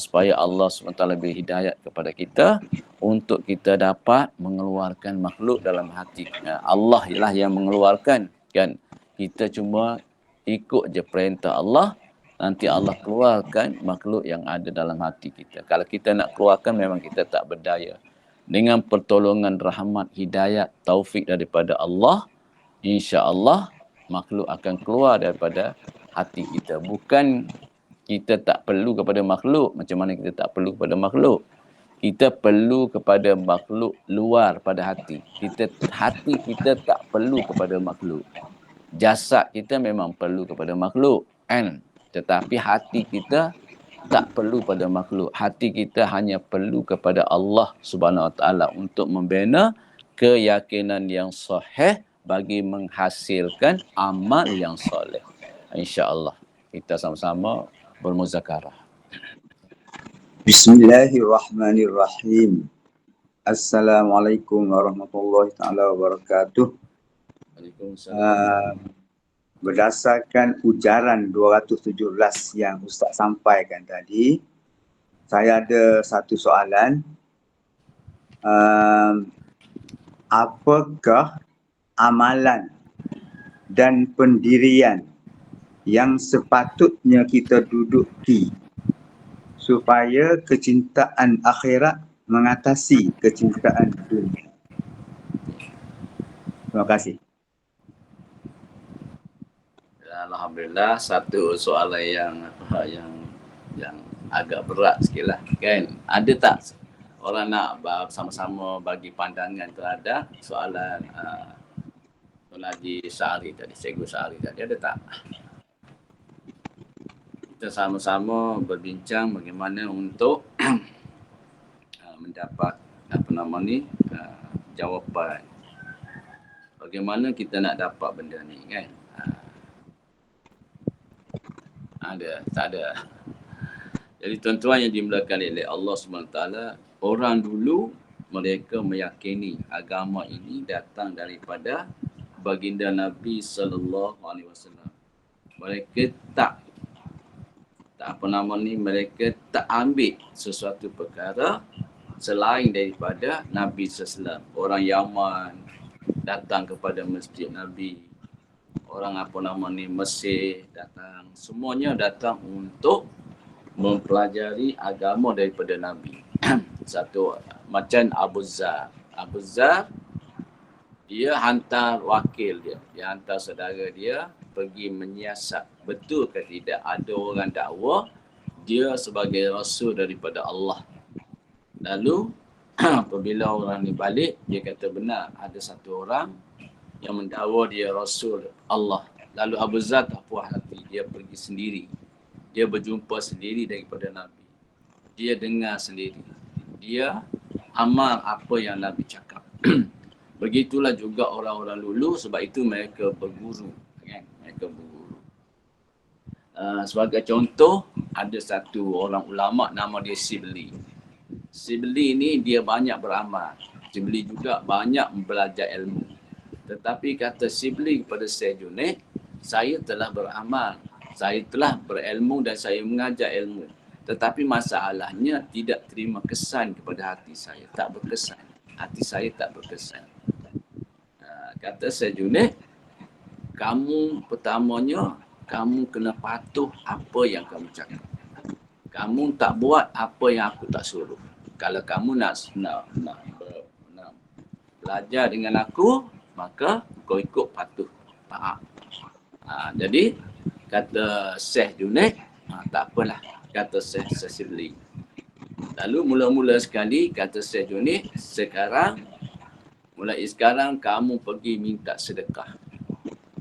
supaya Allah SWT beri hidayat kepada kita untuk kita dapat mengeluarkan makhluk dalam hati. Allah lah yang mengeluarkan, kan? Kita cuma ikut je perintah Allah, nanti Allah keluarkan makhluk yang ada dalam hati kita. Kalau kita nak keluarkan, memang kita tak berdaya. Dengan pertolongan rahmat, hidayat, taufik daripada Allah, insya-Allah makhluk akan keluar daripada hati kita. Bukan kita tak perlu kepada makhluk. Macam mana kita tak perlu kepada makhluk? Kita perlu kepada makhluk luar pada hati. Hati kita tak perlu kepada makhluk. Jasad kita memang perlu kepada makhluk, kan? Tetapi hati kita tak perlu pada makhluk. Hati kita hanya perlu kepada Allah Subhanahu Wa Taala untuk membina keyakinan yang sahih bagi menghasilkan amal yang soleh. Insya-Allah kita sama-sama bermuzakarah. Bismillahirrahmanirrahim. Assalamualaikum warahmatullahi taala wabarakatuh. Waalaikumsalam. Berdasarkan ujaran 217 yang Ustaz sampaikan tadi, saya ada satu soalan. Apakah amalan dan pendirian yang sepatutnya kita duduki supaya kecintaan akhirat mengatasi kecintaan dunia? Terima kasih. Alhamdulillah, satu soalan yang agak berat sikitlah, kan? Ada tak orang nak sama-sama bagi pandangan terhadap soalan Tuan Haji Syahri tadi, Cikgu Syahri tadi, ada tak? Kita sama-sama berbincang bagaimana untuk mendapat jawapan. Bagaimana kita nak dapat benda ni, kan? Ada, tak ada. Jadi tuan-tuan yang dimuliakan oleh Allah SWT, orang dulu mereka meyakini agama ini datang daripada baginda Nabi SAW. Mereka mereka tak ambil sesuatu perkara selain daripada Nabi SAW. Orang Yaman datang kepada masjid Nabi. Orang Mesir datang. Semuanya datang untuk mempelajari agama daripada Nabi. Satu macam Abu Zar. Abu Zar, dia hantar wakil dia. Dia hantar saudara dia pergi menyiasat. Betul ke tidak ada orang dakwa dia sebagai rasul daripada Allah. Lalu apabila orang ni balik, dia kata benar ada satu orang yang mendakwa dia Rasul Allah. Lalu Abu Zar tak puas hati, dia pergi sendiri. Dia berjumpa sendiri daripada Nabi. Dia dengar sendiri. Dia amal apa yang Nabi cakap. Begitulah juga orang-orang dulu, sebab itu mereka berguru. Kan? Mereka berguru. Sebagai contoh, ada satu orang ulama nama dia Sibli. Sibli ni dia banyak beramal. Sibli juga banyak belajar ilmu. Tetapi kata Sibli kepada Syekh Junaid, saya telah beramal, saya telah berilmu dan saya mengajar ilmu. Tetapi masalahnya tidak terima kesan kepada hati saya. Tak berkesan. Hati saya tak berkesan. Kata Syekh Junaid, kamu pertamanya, kamu kena patuh apa yang kamu cakap. Kamu tak buat apa yang aku tak suruh. Kalau kamu nak belajar dengan aku, maka kau ikut patuh, taat. Jadi, kata Syekh Junaid, tak apalah, kata Syekh Sibli. Lalu mula-mula sekali, kata Syekh Junaid, mulai sekarang kamu pergi minta sedekah.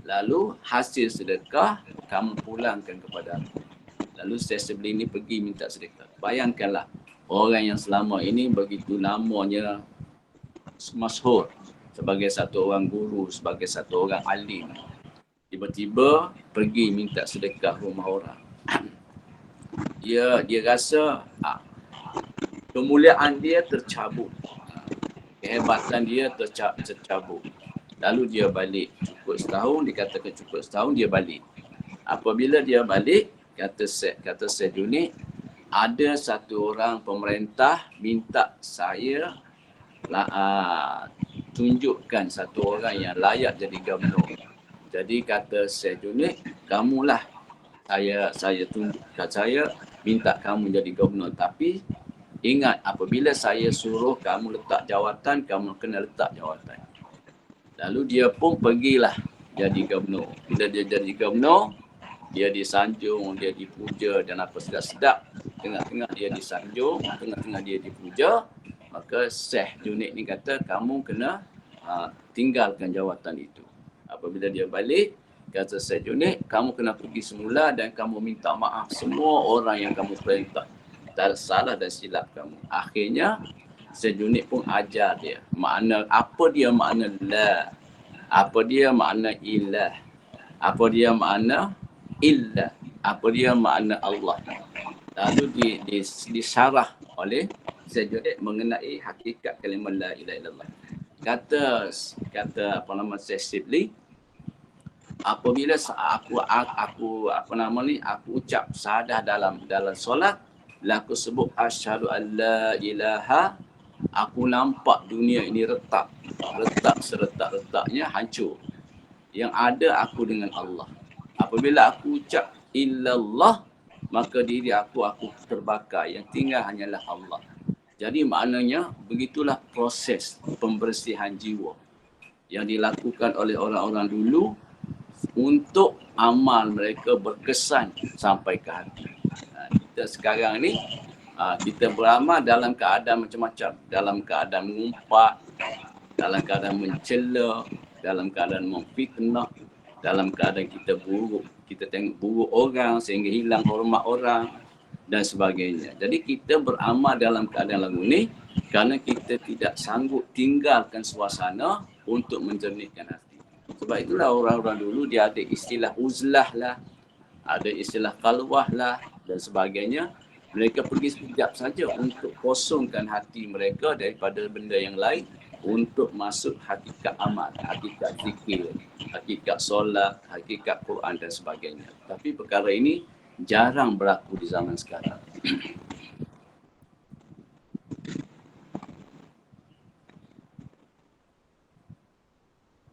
Lalu hasil sedekah, kamu pulangkan kepada aku. Lalu Syekh Sibli ni pergi minta sedekah. Bayangkanlah, orang yang selama ini begitu namanya masyhur sebagai satu orang guru, sebagai satu orang alim. Tiba-tiba pergi minta sedekah rumah orang. Dia rasa kemuliaan dia tercabut. Kehebatan dia tercabut. Lalu dia balik. Cukup setahun, dikatakan cukup setahun, dia balik. Apabila dia balik, kata Syekh Junaid, ada satu orang pemerintah minta saya tunjukkan satu orang yang layak jadi gubernur. Jadi kata Syekh Junaid, kamulah saya tunjukkan, saya minta kamu jadi gubernur. Tapi ingat, apabila saya suruh kamu letak jawatan, kamu kena letak jawatan. Lalu dia pun pergilah jadi gubernur. Bila dia jadi gubernur, dia disanjung, dia dipuja dan apa sedap-sedap. Tengah-tengah dia disanjung, tengah-tengah dia dipuja. Maka Syekh Junaid ni kata, kamu kena tinggalkan jawatan itu. Apabila dia balik, kata Syekh Junaid, kamu kena pergi semula dan kamu minta maaf semua orang yang kamu perintah. Tak salah dan silap kamu. Akhirnya, Syekh Junaid pun ajar dia. Apa dia makna la? Apa dia makna ilah? Apa dia makna illah? Apa dia makna Allah? Lalu disyarah oleh Syekh Junaid mengenai hakikat kalimah la ilaha illallah. Kata Syekh Sibli, apabila aku ucap syahadah dalam solat, aku sebut asyhadu an la ilaha, aku nampak dunia ini retak seretak-retaknya, hancur. Yang ada aku dengan Allah. Apabila aku ucap illallah, maka diri aku terbakar. Yang tinggal hanyalah Allah. Jadi maknanya begitulah proses pembersihan jiwa yang dilakukan oleh orang-orang dulu untuk amal mereka berkesan sampai ke hati. Kita sekarang ni kita beramal dalam keadaan macam-macam. Dalam keadaan mengumpat, dalam keadaan mencela, dalam keadaan memfitnah, dalam keadaan kita buruk. Kita tengok buruk orang sehingga hilang hormat orang dan sebagainya. Jadi kita beramal dalam keadaan lagu ni kerana kita tidak sanggup tinggalkan suasana untuk menjernihkan hati. Sebab itulah orang-orang dulu dia ada istilah uzlah lah, ada istilah qalwah lah dan sebagainya. Mereka pergi sekejap saja untuk kosongkan hati mereka daripada benda yang lain untuk masuk hakikat amal, hakikat zikir, hakikat solat, hakikat Quran dan sebagainya. Tapi perkara ini jarang berlaku di zaman sekarang.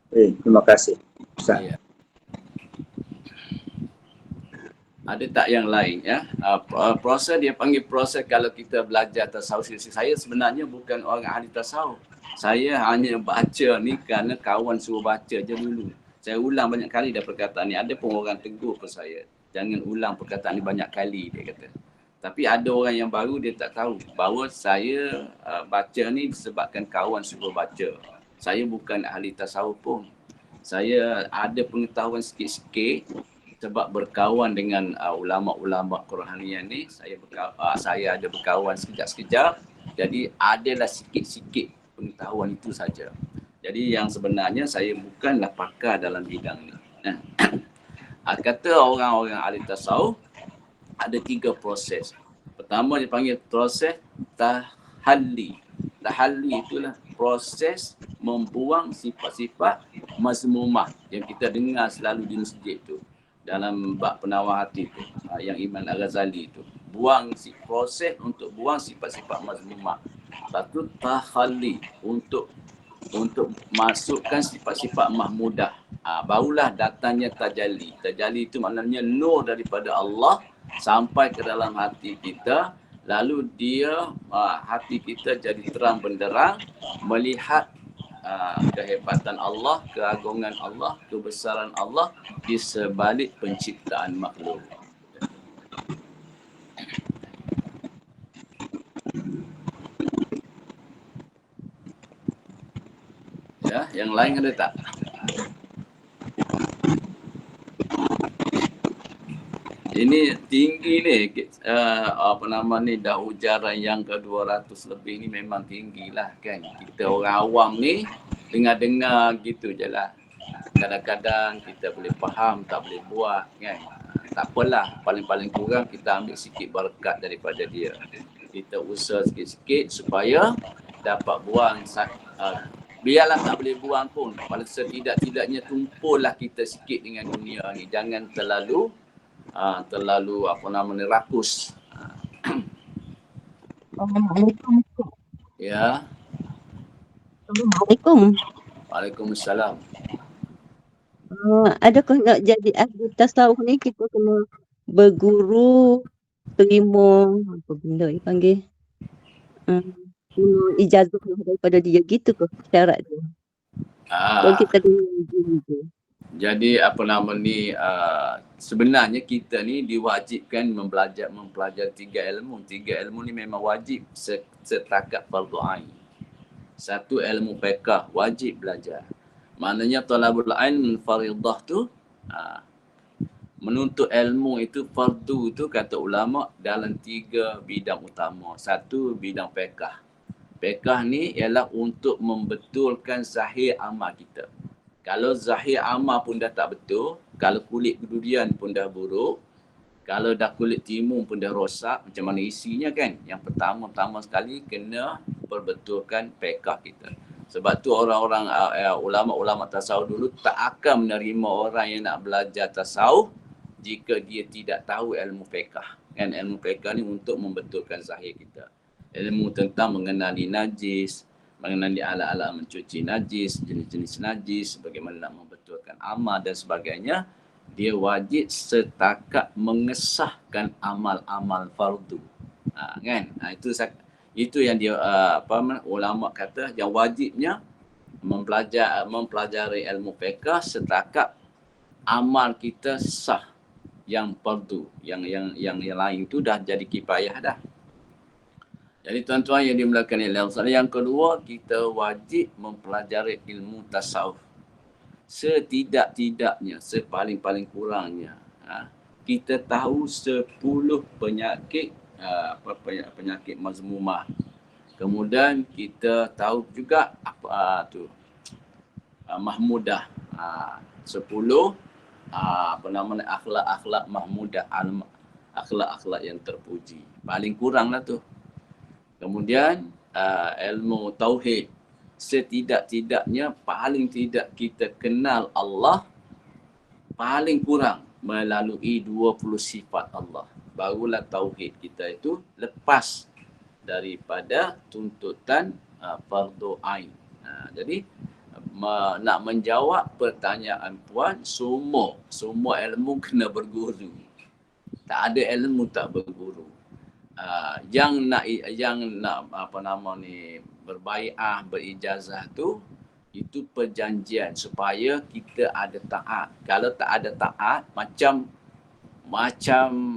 Terima kasih Ustaz. Ya. Ada tak yang lain ya? Proses dia panggil proses kalau kita belajar tasawuf. Saya sebenarnya bukan orang ahli tasawuf. Saya hanya baca ni kerana kawan suruh baca je dulu. Saya ulang banyak kali dah perkataan ni. Ada pun orang tegur ke saya, jangan ulang perkataan ni banyak kali, dia kata. Tapi ada orang yang baru, dia tak tahu bahawa saya baca ni disebabkan kawan suruh baca. Saya bukan ahli tasawuf pun. Saya ada pengetahuan sikit-sikit sebab berkawan dengan ulama-ulama Quranian ni. Saya ada berkawan sekejap-sekejap. Jadi adalah sikit-sikit pengetahuan itu saja. Jadi yang sebenarnya saya bukanlah pakar dalam bidang ni. Kata orang-orang ahli tasawuf, ada 3 proses. Pertama dia panggil proses tahalli. Tahalli itulah proses membuang sifat-sifat mazmumah yang kita dengar selalu di masjid tu. Dalam bab penawar hati tu, yang Imam Al-Ghazali tu. Proses untuk buang sifat-sifat mazmumah. Satu tahalli untuk masukkan sifat-sifat mahmudah. Barulah datangnya tajalli. Tajalli itu maknanya nur daripada Allah sampai ke dalam hati kita. Lalu dia, hati kita jadi terang benderang melihat kehebatan Allah, keagungan Allah, kebesaran Allah di sebalik penciptaan makhluk. Ya, yang lain ada tak? Ini tinggi ni, dah ujaran yang ke-200 lebih ni memang tinggi lah kan. Kita orang awam ni dengar-dengar gitu je lah. Kadang-kadang kita boleh faham, tak boleh buat kan. Tak apalah, paling-paling kurang kita ambil sikit berkat daripada dia. Kita usaha sikit-sikit supaya dapat buang. Biarlah tak boleh buang pun, paling setidak-tidaknya tumpulah kita sikit dengan dunia ni. Jangan terlalu rakus. Assalamualaikum. Ya. Assalamualaikum. Waalaikumsalam. Adakah nak jadi ahli tasawuf ni kita kena berguru, terima apa benda dipanggil? Ijazah daripada dia gitu ke syarat dia? Kalau kita kena guru je. Jadi sebenarnya kita ni diwajibkan mempelajari 3 ilmu. 3 ilmu ni memang wajib setakat fardu ain. 1 ilmu fiqh wajib belajar. Maknanya talabul ilm faridah tu, menuntut ilmu itu fardu tu kata ulama dalam 3 bidang utama. 1 bidang fiqh. Fiqh ni ialah untuk membetulkan zahir amal kita. Kalau zahir amal pun dah tak betul, kalau kulit durian pun dah buruk, kalau dah kulit timun pun dah rosak, macam mana isinya kan? Yang pertama sekali kena perbetulkan fiqh kita. Sebab tu orang-orang ulama-ulama tasawuf dulu tak akan menerima orang yang nak belajar tasawuf jika dia tidak tahu ilmu fiqh. Kan ilmu fiqh ni untuk membetulkan zahir kita. Ilmu tentang mengenali najis, mengenali alat-alat mencuci najis, jenis-jenis najis, bagaimana nak membetulkan amal dan sebagainya. Dia wajib setakat mengesahkan amal-amal fardu. Kan? Itu yang dia ulama kata yang wajibnya mempelajari ilmu fiqh setakat amal kita sah yang fardu. Yang lain itu dah jadi kifayah dah. Jadi tuan-tuan yang dimulakan oleh yang kedua, kita wajib mempelajari ilmu tasawuf. Setidak-tidaknya, sepaling-paling kurangnya, kita tahu 10 penyakit penyakit mazmumah. Kemudian kita tahu juga mahmudah. 10 akhlak-akhlak mahmudah, akhlak-akhlak yang terpuji. Paling kuranglah tu. Kemudian ilmu tauhid. Setidak-tidaknya paling tidak kita kenal Allah paling kurang melalui 20 sifat Allah. Barulah tauhid kita itu lepas daripada tuntutan fardu ain. Jadi nak menjawab pertanyaan puan, semua ilmu kena berguru. Tak ada ilmu tak berguru. Yang nak berbaiah, berijazah tu, itu perjanjian supaya kita ada taat. Kalau tak ada taat, macam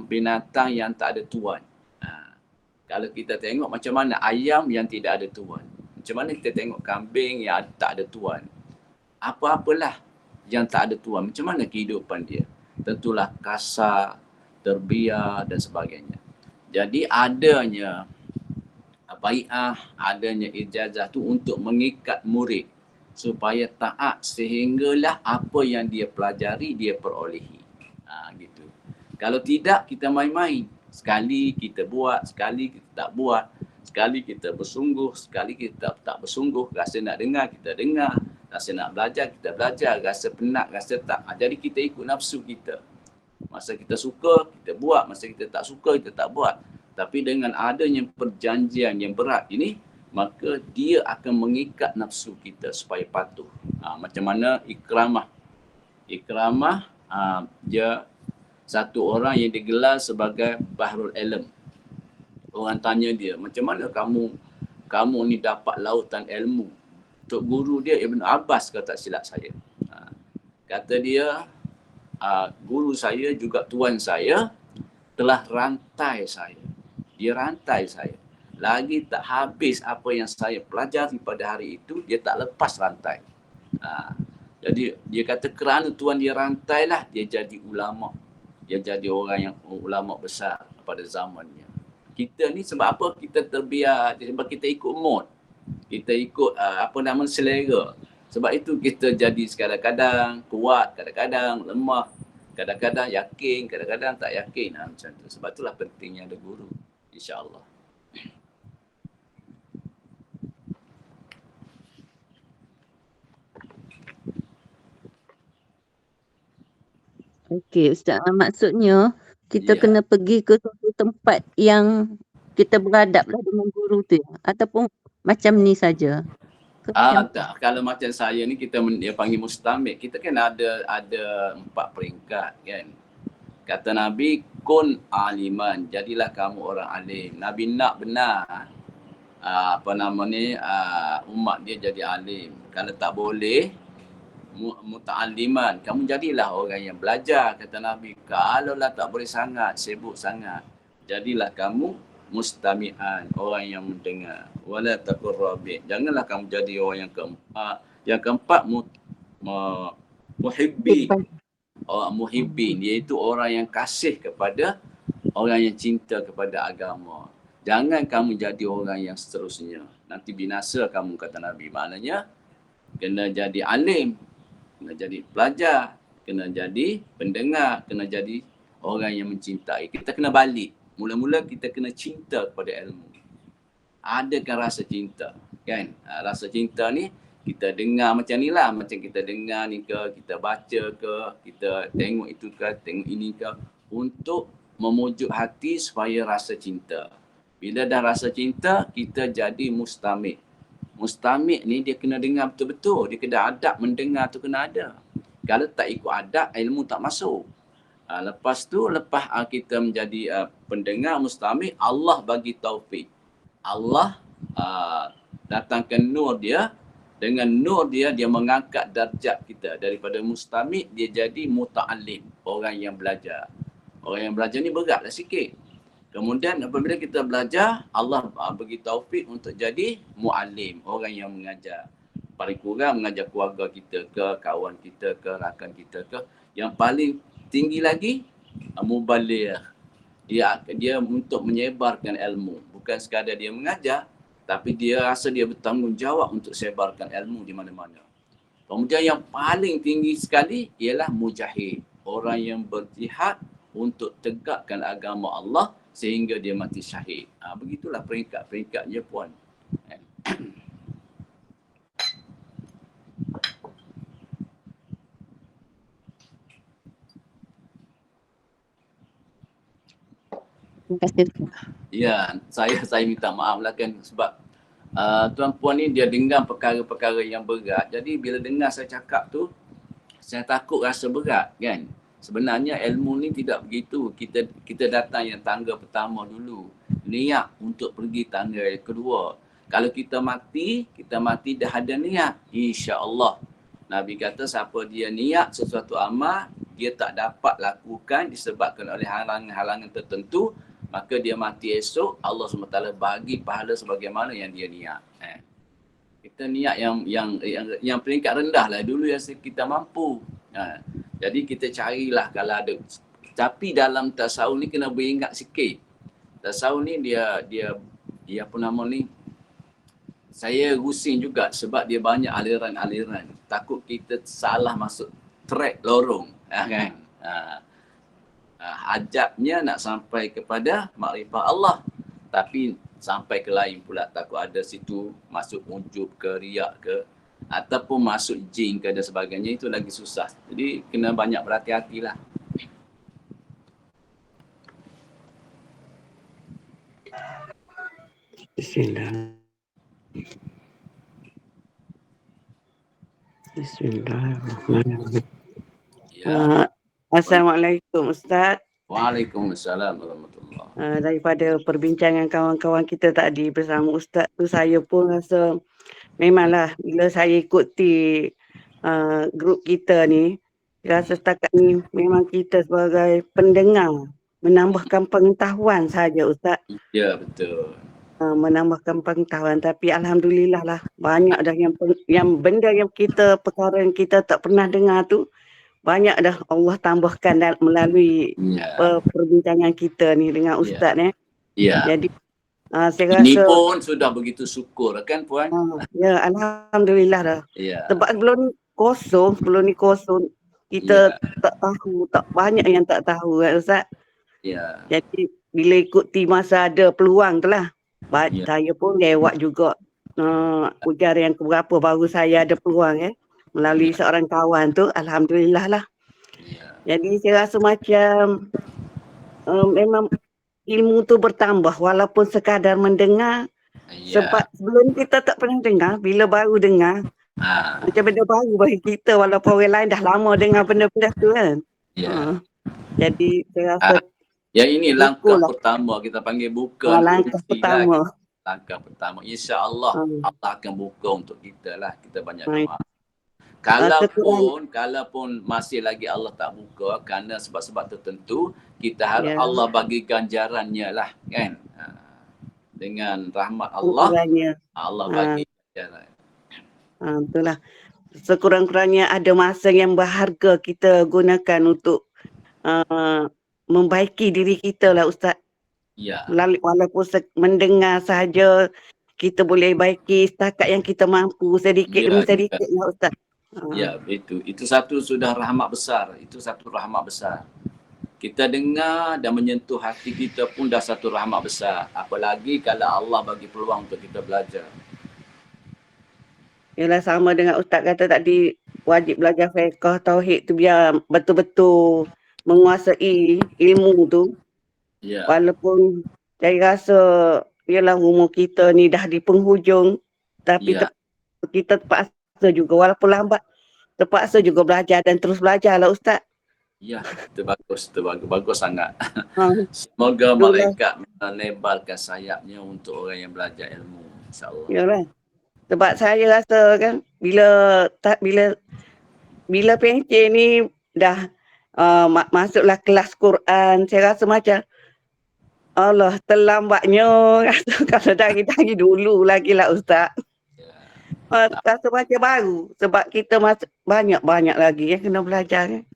binatang yang tak ada tuan. Kalau kita tengok macam mana ayam yang tidak ada tuan. Macam mana kita tengok kambing yang tak ada tuan. Apa-apalah yang tak ada tuan, macam mana kehidupan dia? Tentulah kasar, terbiar dan sebagainya. Jadi adanya bai'ah, adanya ijazah tu untuk mengikat murid supaya taat sehinggalah apa yang dia pelajari dia perolehi. Gitu. Kalau tidak kita main-main. Sekali kita buat, sekali kita tak buat. Sekali kita bersungguh, sekali kita tak bersungguh. Rasa nak dengar, kita dengar. Rasa nak belajar, kita belajar. Rasa penat, rasa tak. Jadi kita ikut nafsu kita. Masa kita suka, kita buat. Masa kita tak suka, kita tak buat. Tapi dengan adanya perjanjian yang berat ini, maka dia akan mengikat nafsu kita supaya patuh. Macam mana Ikramah. Ikramah, dia satu orang yang digelar sebagai Bahrul Ilm. Orang tanya dia, macam mana kamu ni dapat lautan ilmu? Tok guru dia Ibn Abbas, kalau tak silap saya. Kata dia, guru saya juga tuan saya telah rantai saya. Dia rantai saya. Lagi tak habis apa yang saya pelajari pada hari itu, dia tak lepas rantai. Jadi dia kata kerana tuan dia rantailah, dia jadi ulama. Dia jadi orang yang ulama besar pada zamannya. Kita ni sebab apa? Kita terbiar, sebab kita ikut mood. Kita ikut selera. Sebab itu kita jadi kadang-kadang kuat, kadang-kadang lemah, kadang-kadang yakin, kadang-kadang tak yakin. Macam tu. Sebab itulah pentingnya ada guru. InsyaAllah. Okey, Ustaz. Maksudnya kita Ya. kena pergi ke suatu tempat yang kita beradablah dengan guru tu ya? Ataupun macam ni saja? Tak. Kalau macam saya ni dia panggil mustamid. Kita kan ada 4 peringkat kan. Kata Nabi, kun aliman, jadilah kamu orang alim. Nabi nak benar umat dia jadi alim. Kalau tak boleh muta'alliman, kamu jadilah orang yang belajar. Kata Nabi, kalaulah tak boleh sangat, sibuk sangat, jadilah kamu mustami'an, orang yang mendengar. Wala takur rabi', janganlah kamu jadi orang yang keempat. Yang keempat muhibbi. Orang muhibbin, iaitu orang yang kasih kepada, orang yang cinta kepada agama. Jangan kamu jadi orang yang seterusnya. Nanti binasa kamu, kata Nabi. Maknanya kena jadi alim, kena jadi pelajar, kena jadi pendengar, kena jadi orang yang mencintai. Kita kena balik. Mula-mula kita kena cinta kepada ilmu. Adakan rasa cinta, kan? Rasa cinta ni kita dengar macam ni lah. Macam kita dengar ni ke, kita baca ke, kita tengok itu ke, tengok ini ke. Untuk memujuk hati supaya rasa cinta. Bila dah rasa cinta, kita jadi mustamid. Mustamid ni dia kena dengar betul-betul. Dia kena adab mendengar tu kena ada. Kalau tak ikut adab, ilmu tak masuk. Lepas tu, lepas kita menjadi pendengar mustamid, Allah bagi taufik. Allah datangkan nur dia. Dengan nur dia, dia mengangkat darjat kita. Daripada mustamid, dia jadi muta'alim. Orang yang belajar. Orang yang belajar ni beratlah sikit. Kemudian apabila kita belajar, Allah bagi taufik untuk jadi mu'alim. Orang yang mengajar. Paling kurang mengajar keluarga kita ke, kawan kita ke, rakan kita ke. Yang paling tinggi lagi, mubaligh. Dia untuk menyebarkan ilmu. Bukan sekadar dia mengajar, tapi dia rasa dia bertanggungjawab untuk sebarkan ilmu di mana-mana. Kemudian yang paling tinggi sekali ialah mujahid. Orang yang berjihad untuk tegakkan agama Allah sehingga dia mati syahid. Begitulah peringkat-peringkatnya puan. Terima kasih. Ya, saya minta maaf lah kan sebab tuan-puan ni dia dengar perkara-perkara yang berat. Jadi bila dengar saya cakap tu, saya takut rasa berat kan. Sebenarnya ilmu ni tidak begitu. Kita datang yang tangga pertama dulu. Niat untuk pergi tangga yang kedua. Kalau kita mati dah ada niat. InsyaAllah. Nabi kata siapa dia niat sesuatu amal, dia tak dapat lakukan disebabkan oleh halangan-halangan tertentu, maka dia mati esok, Allah SWT bagi pahala sebagaimana yang dia niat. Kita niat yang peringkat rendah lah dulu yang kita mampu. Jadi kita carilah kalau ada. Tapi dalam tasawuf ni kena beringat sikit. Tasawuf ni dia apa nama ni? Saya rusing juga sebab dia banyak aliran-aliran. Takut kita salah masuk track lorong, kan? Hajatnya nak sampai kepada makrifat Allah. Tapi sampai ke lain pula, takut ada situ masuk ujub ke, riak ke, ataupun masuk jin ke dan sebagainya, itu lagi susah. Jadi kena banyak berhati-hatilah. Bismillah. Bismillahirrahmanirrahim. Ya. Assalamualaikum Ustaz. Waalaikumsalam warahmatullahi. Daripada perbincangan kawan-kawan kita tadi bersama Ustaz tu, saya pun rasa memanglah bila saya ikuti grup kita ni, rasa setakat ni memang kita sebagai pendengar menambahkan pengetahuan saja Ustaz. Ya, betul. Menambahkan pengetahuan, tapi alhamdulillah lah banyak dah yang benda yang kita, perkara yang kita tak pernah dengar tu, banyak dah Allah tambahkan melalui perbincangan kita ni dengan Ustaz Ya. Jadi saya Ini rasa pun sudah begitu syukur kan Puan? ya, alhamdulillah dah. Ya. Sebab sebelum ni kosong kita tak tahu, tak banyak yang tak tahu kan Ustaz. Ya. Jadi bila ikuti masa ada peluang tu lah, saya pun lewat juga ujar yang keberapa baru saya ada peluang melalui seorang kawan tu, alhamdulillah lah. Jadi saya rasa macam memang ilmu tu bertambah walaupun sekadar mendengar. Sebab sebelum kita tak pernah dengar, bila baru dengar macam benda baru bagi kita, walaupun orang lain dah lama dengar benda-benda tu kan. Jadi saya rasa ini langkah pertama, kita panggil buka. Langkah pertama. Langkah pertama. InsyaAllah Allah akan buka untuk kita lah. Kita banyak doa. Kalaupun masih lagi Allah tak buka kerana sebab-sebab tertentu, kita harap Allah bagi ganjarannya lah kan. Dengan rahmat Allah, Allah bagi ganjaran. Itulah. Sekurang-kurangnya ada masa yang berharga kita gunakan untuk membaiki diri kita lah Ustaz. Ya. Walaupun mendengar sahaja, kita boleh baiki setakat yang kita mampu, sedikit demi sedikit lah Ustaz. Ya, itu satu sudah rahmat besar. Itu satu rahmat besar. Kita dengar dan menyentuh hati kita pun dah satu rahmat besar. Apalagi kalau Allah bagi peluang untuk kita belajar. Yalah, sama dengan Ustaz kata tadi, wajib belajar fiqh, tauhid tu biar betul-betul menguasai ilmu tu. Ya. Walaupun saya rasa ialah umur kita ni dah di penghujung, tapi kita terpaksa juga, walaupun lambat, terpaksa juga belajar dan terus belajar lah Ustaz. Ya, itu bagus sangat. Semoga malaikat menebalkan sayapnya untuk orang yang belajar ilmu, insya-Allah. Yalah. Sebab saya rasa kan bila pencen ni dah masuklah kelas Quran, saya rasa macam Allah terlambatnya kalau dari dulu lagi lah Ustaz. Rasa macam baru sebab kita banyak lagi yang kena belajar kan.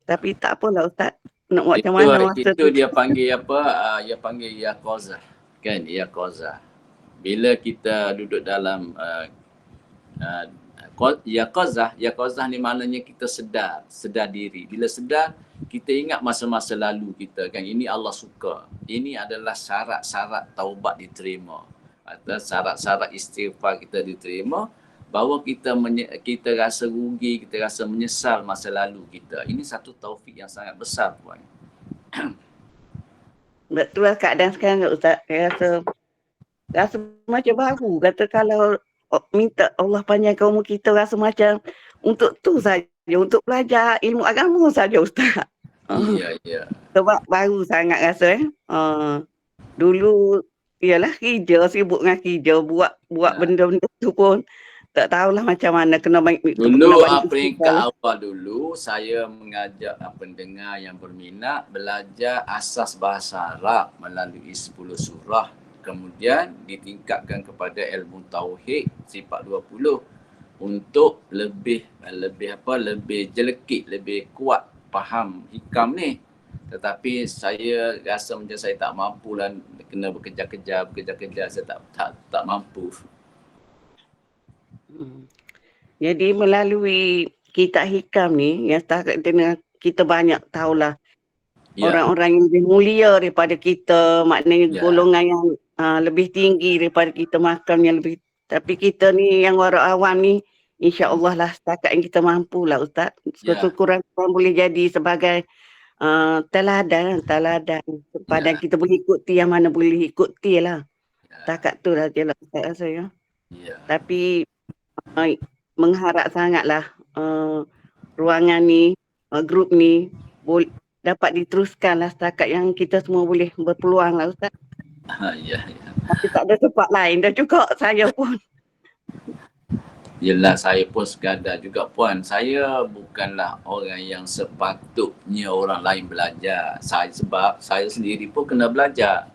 Tapi tak apalah Ustaz, nak buat macam mana masa itu dia panggil apa? Dia panggil yaqazah. Kan, yaqazah. Bila kita duduk dalam yaqazah ni maknanya kita sedar diri. Bila sedar, kita ingat masa-masa lalu kita kan, ini Allah suka. Ini adalah syarat-syarat taubat diterima. Atau syarat-syarat istighfar kita diterima. Bahawa kita rasa rugi, kita rasa menyesal masa lalu kita. Ini satu taufik yang sangat besar Puan. Betul lah keadaan sekarang Ustaz. Saya rasa macam baru. Kata kalau minta Allah panjangkan umur kita, rasa macam untuk tu saja, untuk belajar ilmu agama saja Ustaz. Ya. Sebab baru sangat rasa dulu ialah kerja, sibuk dengan kerja, buat benda-benda tu pun tak tahulah macam mana kena dulu peringkat awal dulu saya mengajak pendengar yang berminat belajar asas bahasa Arab melalui 10 surah, kemudian ditingkatkan kepada ilmu tauhid sifat 20 untuk lebih jelekit, lebih kuat faham hikam ni. Tetapi saya rasa macam saya tak mampu lah, kena bekerja-kerja, saya tak mampu. Jadi melalui kitab hikam ni, yang setakat kita banyak tahulah orang-orang yang lebih mulia daripada kita, maknanya golongan yang lebih tinggi daripada kita, makam yang lebih. Tapi kita ni yang warak awam ni, insya-Allah lah setakat yang kita mampu lah Ustaz. Sekurang-kurang boleh jadi sebagai teladan sepadan kita boleh ikuti, yang mana boleh ikuti lah. Setakat tu lah je lah Ustaz rasa ya. Tapi mengharap sangatlah ruangan ni, grup ni dapat diteruskan lah setakat yang kita semua boleh berpeluang lah Ustaz. Tapi tak ada tempat lain dah juga saya pun. Yelah, saya pun sekadar juga Puan. Saya bukanlah orang yang sepatutnya orang lain belajar. Sebab saya sendiri pun kena belajar.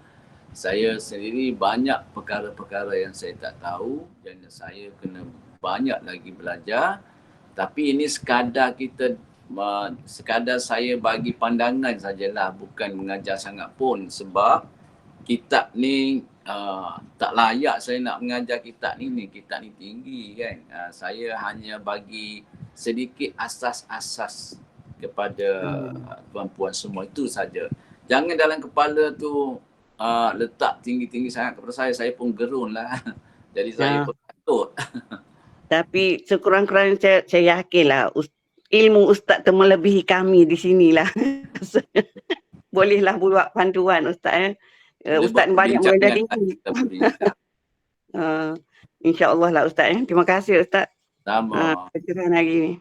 Saya sendiri banyak perkara-perkara yang saya tak tahu dan saya kena banyak lagi belajar. Tapi ini sekadar saya bagi pandangan sajalah, bukan mengajar sangat pun. Sebab kitab ni tak layak saya nak mengajar kitab ni tinggi kan. Saya hanya bagi sedikit asas-asas kepada puan-puan semua, itu saja. Jangan dalam kepala tu letak tinggi-tinggi sangat kepada saya pun gerun lah. Jadi saya pun takut. Tapi sekurang-kurangnya saya yakinlah ilmu Ustaz tu melebihi kami di sinilah. Bolehlah buat panduan Ustaz. Ustaz banyak mengajar tinggi. InsyaAllah lah Ustaz. Terima kasih Ustaz. Sama. Pencerahan hari ni.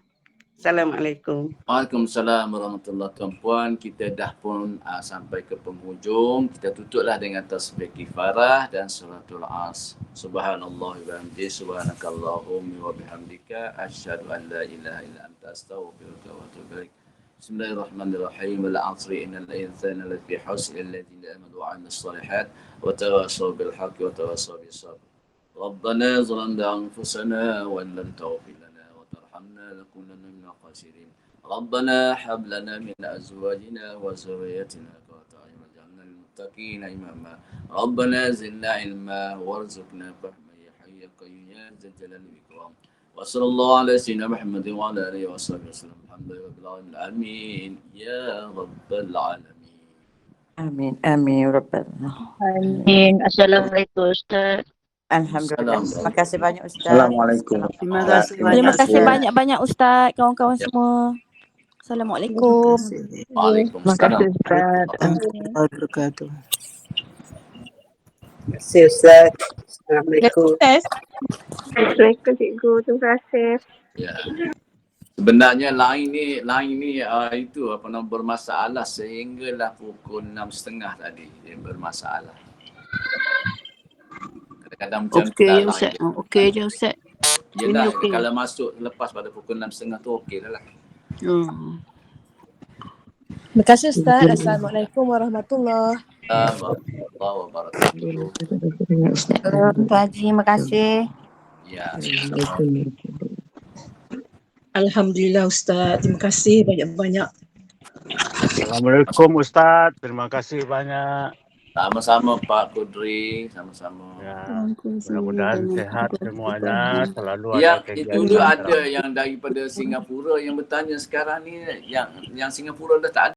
Assalamualaikum. Waalaikumsalam warahmatullahi wabarakatuh. Puan, kita dah pun sampai ke penghujung. Kita tutuplah dengan tasbih kifarah dan suratul as. Subhanallah wa bihamdihi, subhanakallahumma wa bihamdika, asyhadu an la ilaha illa anta, astaghfiruka wa atubu ilaik. Bismillahirrahmanirrahim. Wal 'asri innal insana lafi khusr illa alladhina amanu wa 'amilus shalihat wa tawassaw bil haqqi wa tawassaw bis sabr. Rabbana zalamna anfusana wa in lam taghfir lana wa tarhamna lakunanna minal khasirin. Rabbana hab lana min azwajina wa dhurriyyatina qurrata a'yun waj'alna lil muttaqina imama. Rabbana zidna ilma warzuqna fahma ya hayyu ya qayyum ya dzal jalali wal ikram. Wa sallallahu ala sayyidina Muhammadin wa ala alihi wa sahbihi wasallam. Alhamdulillahirabbil alamin. Amin ya rabbal alamin. Amin, amin ya rabbal alamin. Amin. Assalamualaikum Ustaz. Alhamdulillah. Terima kasih banyak Ustaz. Assalamualaikum. Terima kasih banyak-banyak Ustaz, kawan-kawan semua. Assalamualaikum. Waalaikumsalam. Terima kasih Ustaz. Assalamualaikum. Assalamualaikum Cikgu. Terima kasih. Ya. Sebenarnya line ni itu bermasalah sehinggalah pukul 6.30 tadi dia bermasalah. Kadang-kadang macam okey je Ustaz. Okey je Ustaz. Yelah, kalau masuk lepas pada pukul 6.30 tu okey dah lah. Terima kasih Ustaz. Assalamualaikum warahmatullahi wabarakatuh. Tuan Haji, terima kasih. Ya. Alhamdulillah Ustaz. Terima kasih banyak-banyak. Assalamualaikum Ustaz. Terima kasih banyak. Sama-sama Pak Kudri, sama-sama. Ya, mudah-mudahan sehat semuanya, selalu Ya, ada kegiatan. itu dulu ada yang daripada Singapura yang bertanya sekarang ni, yang Singapura dah tak ada.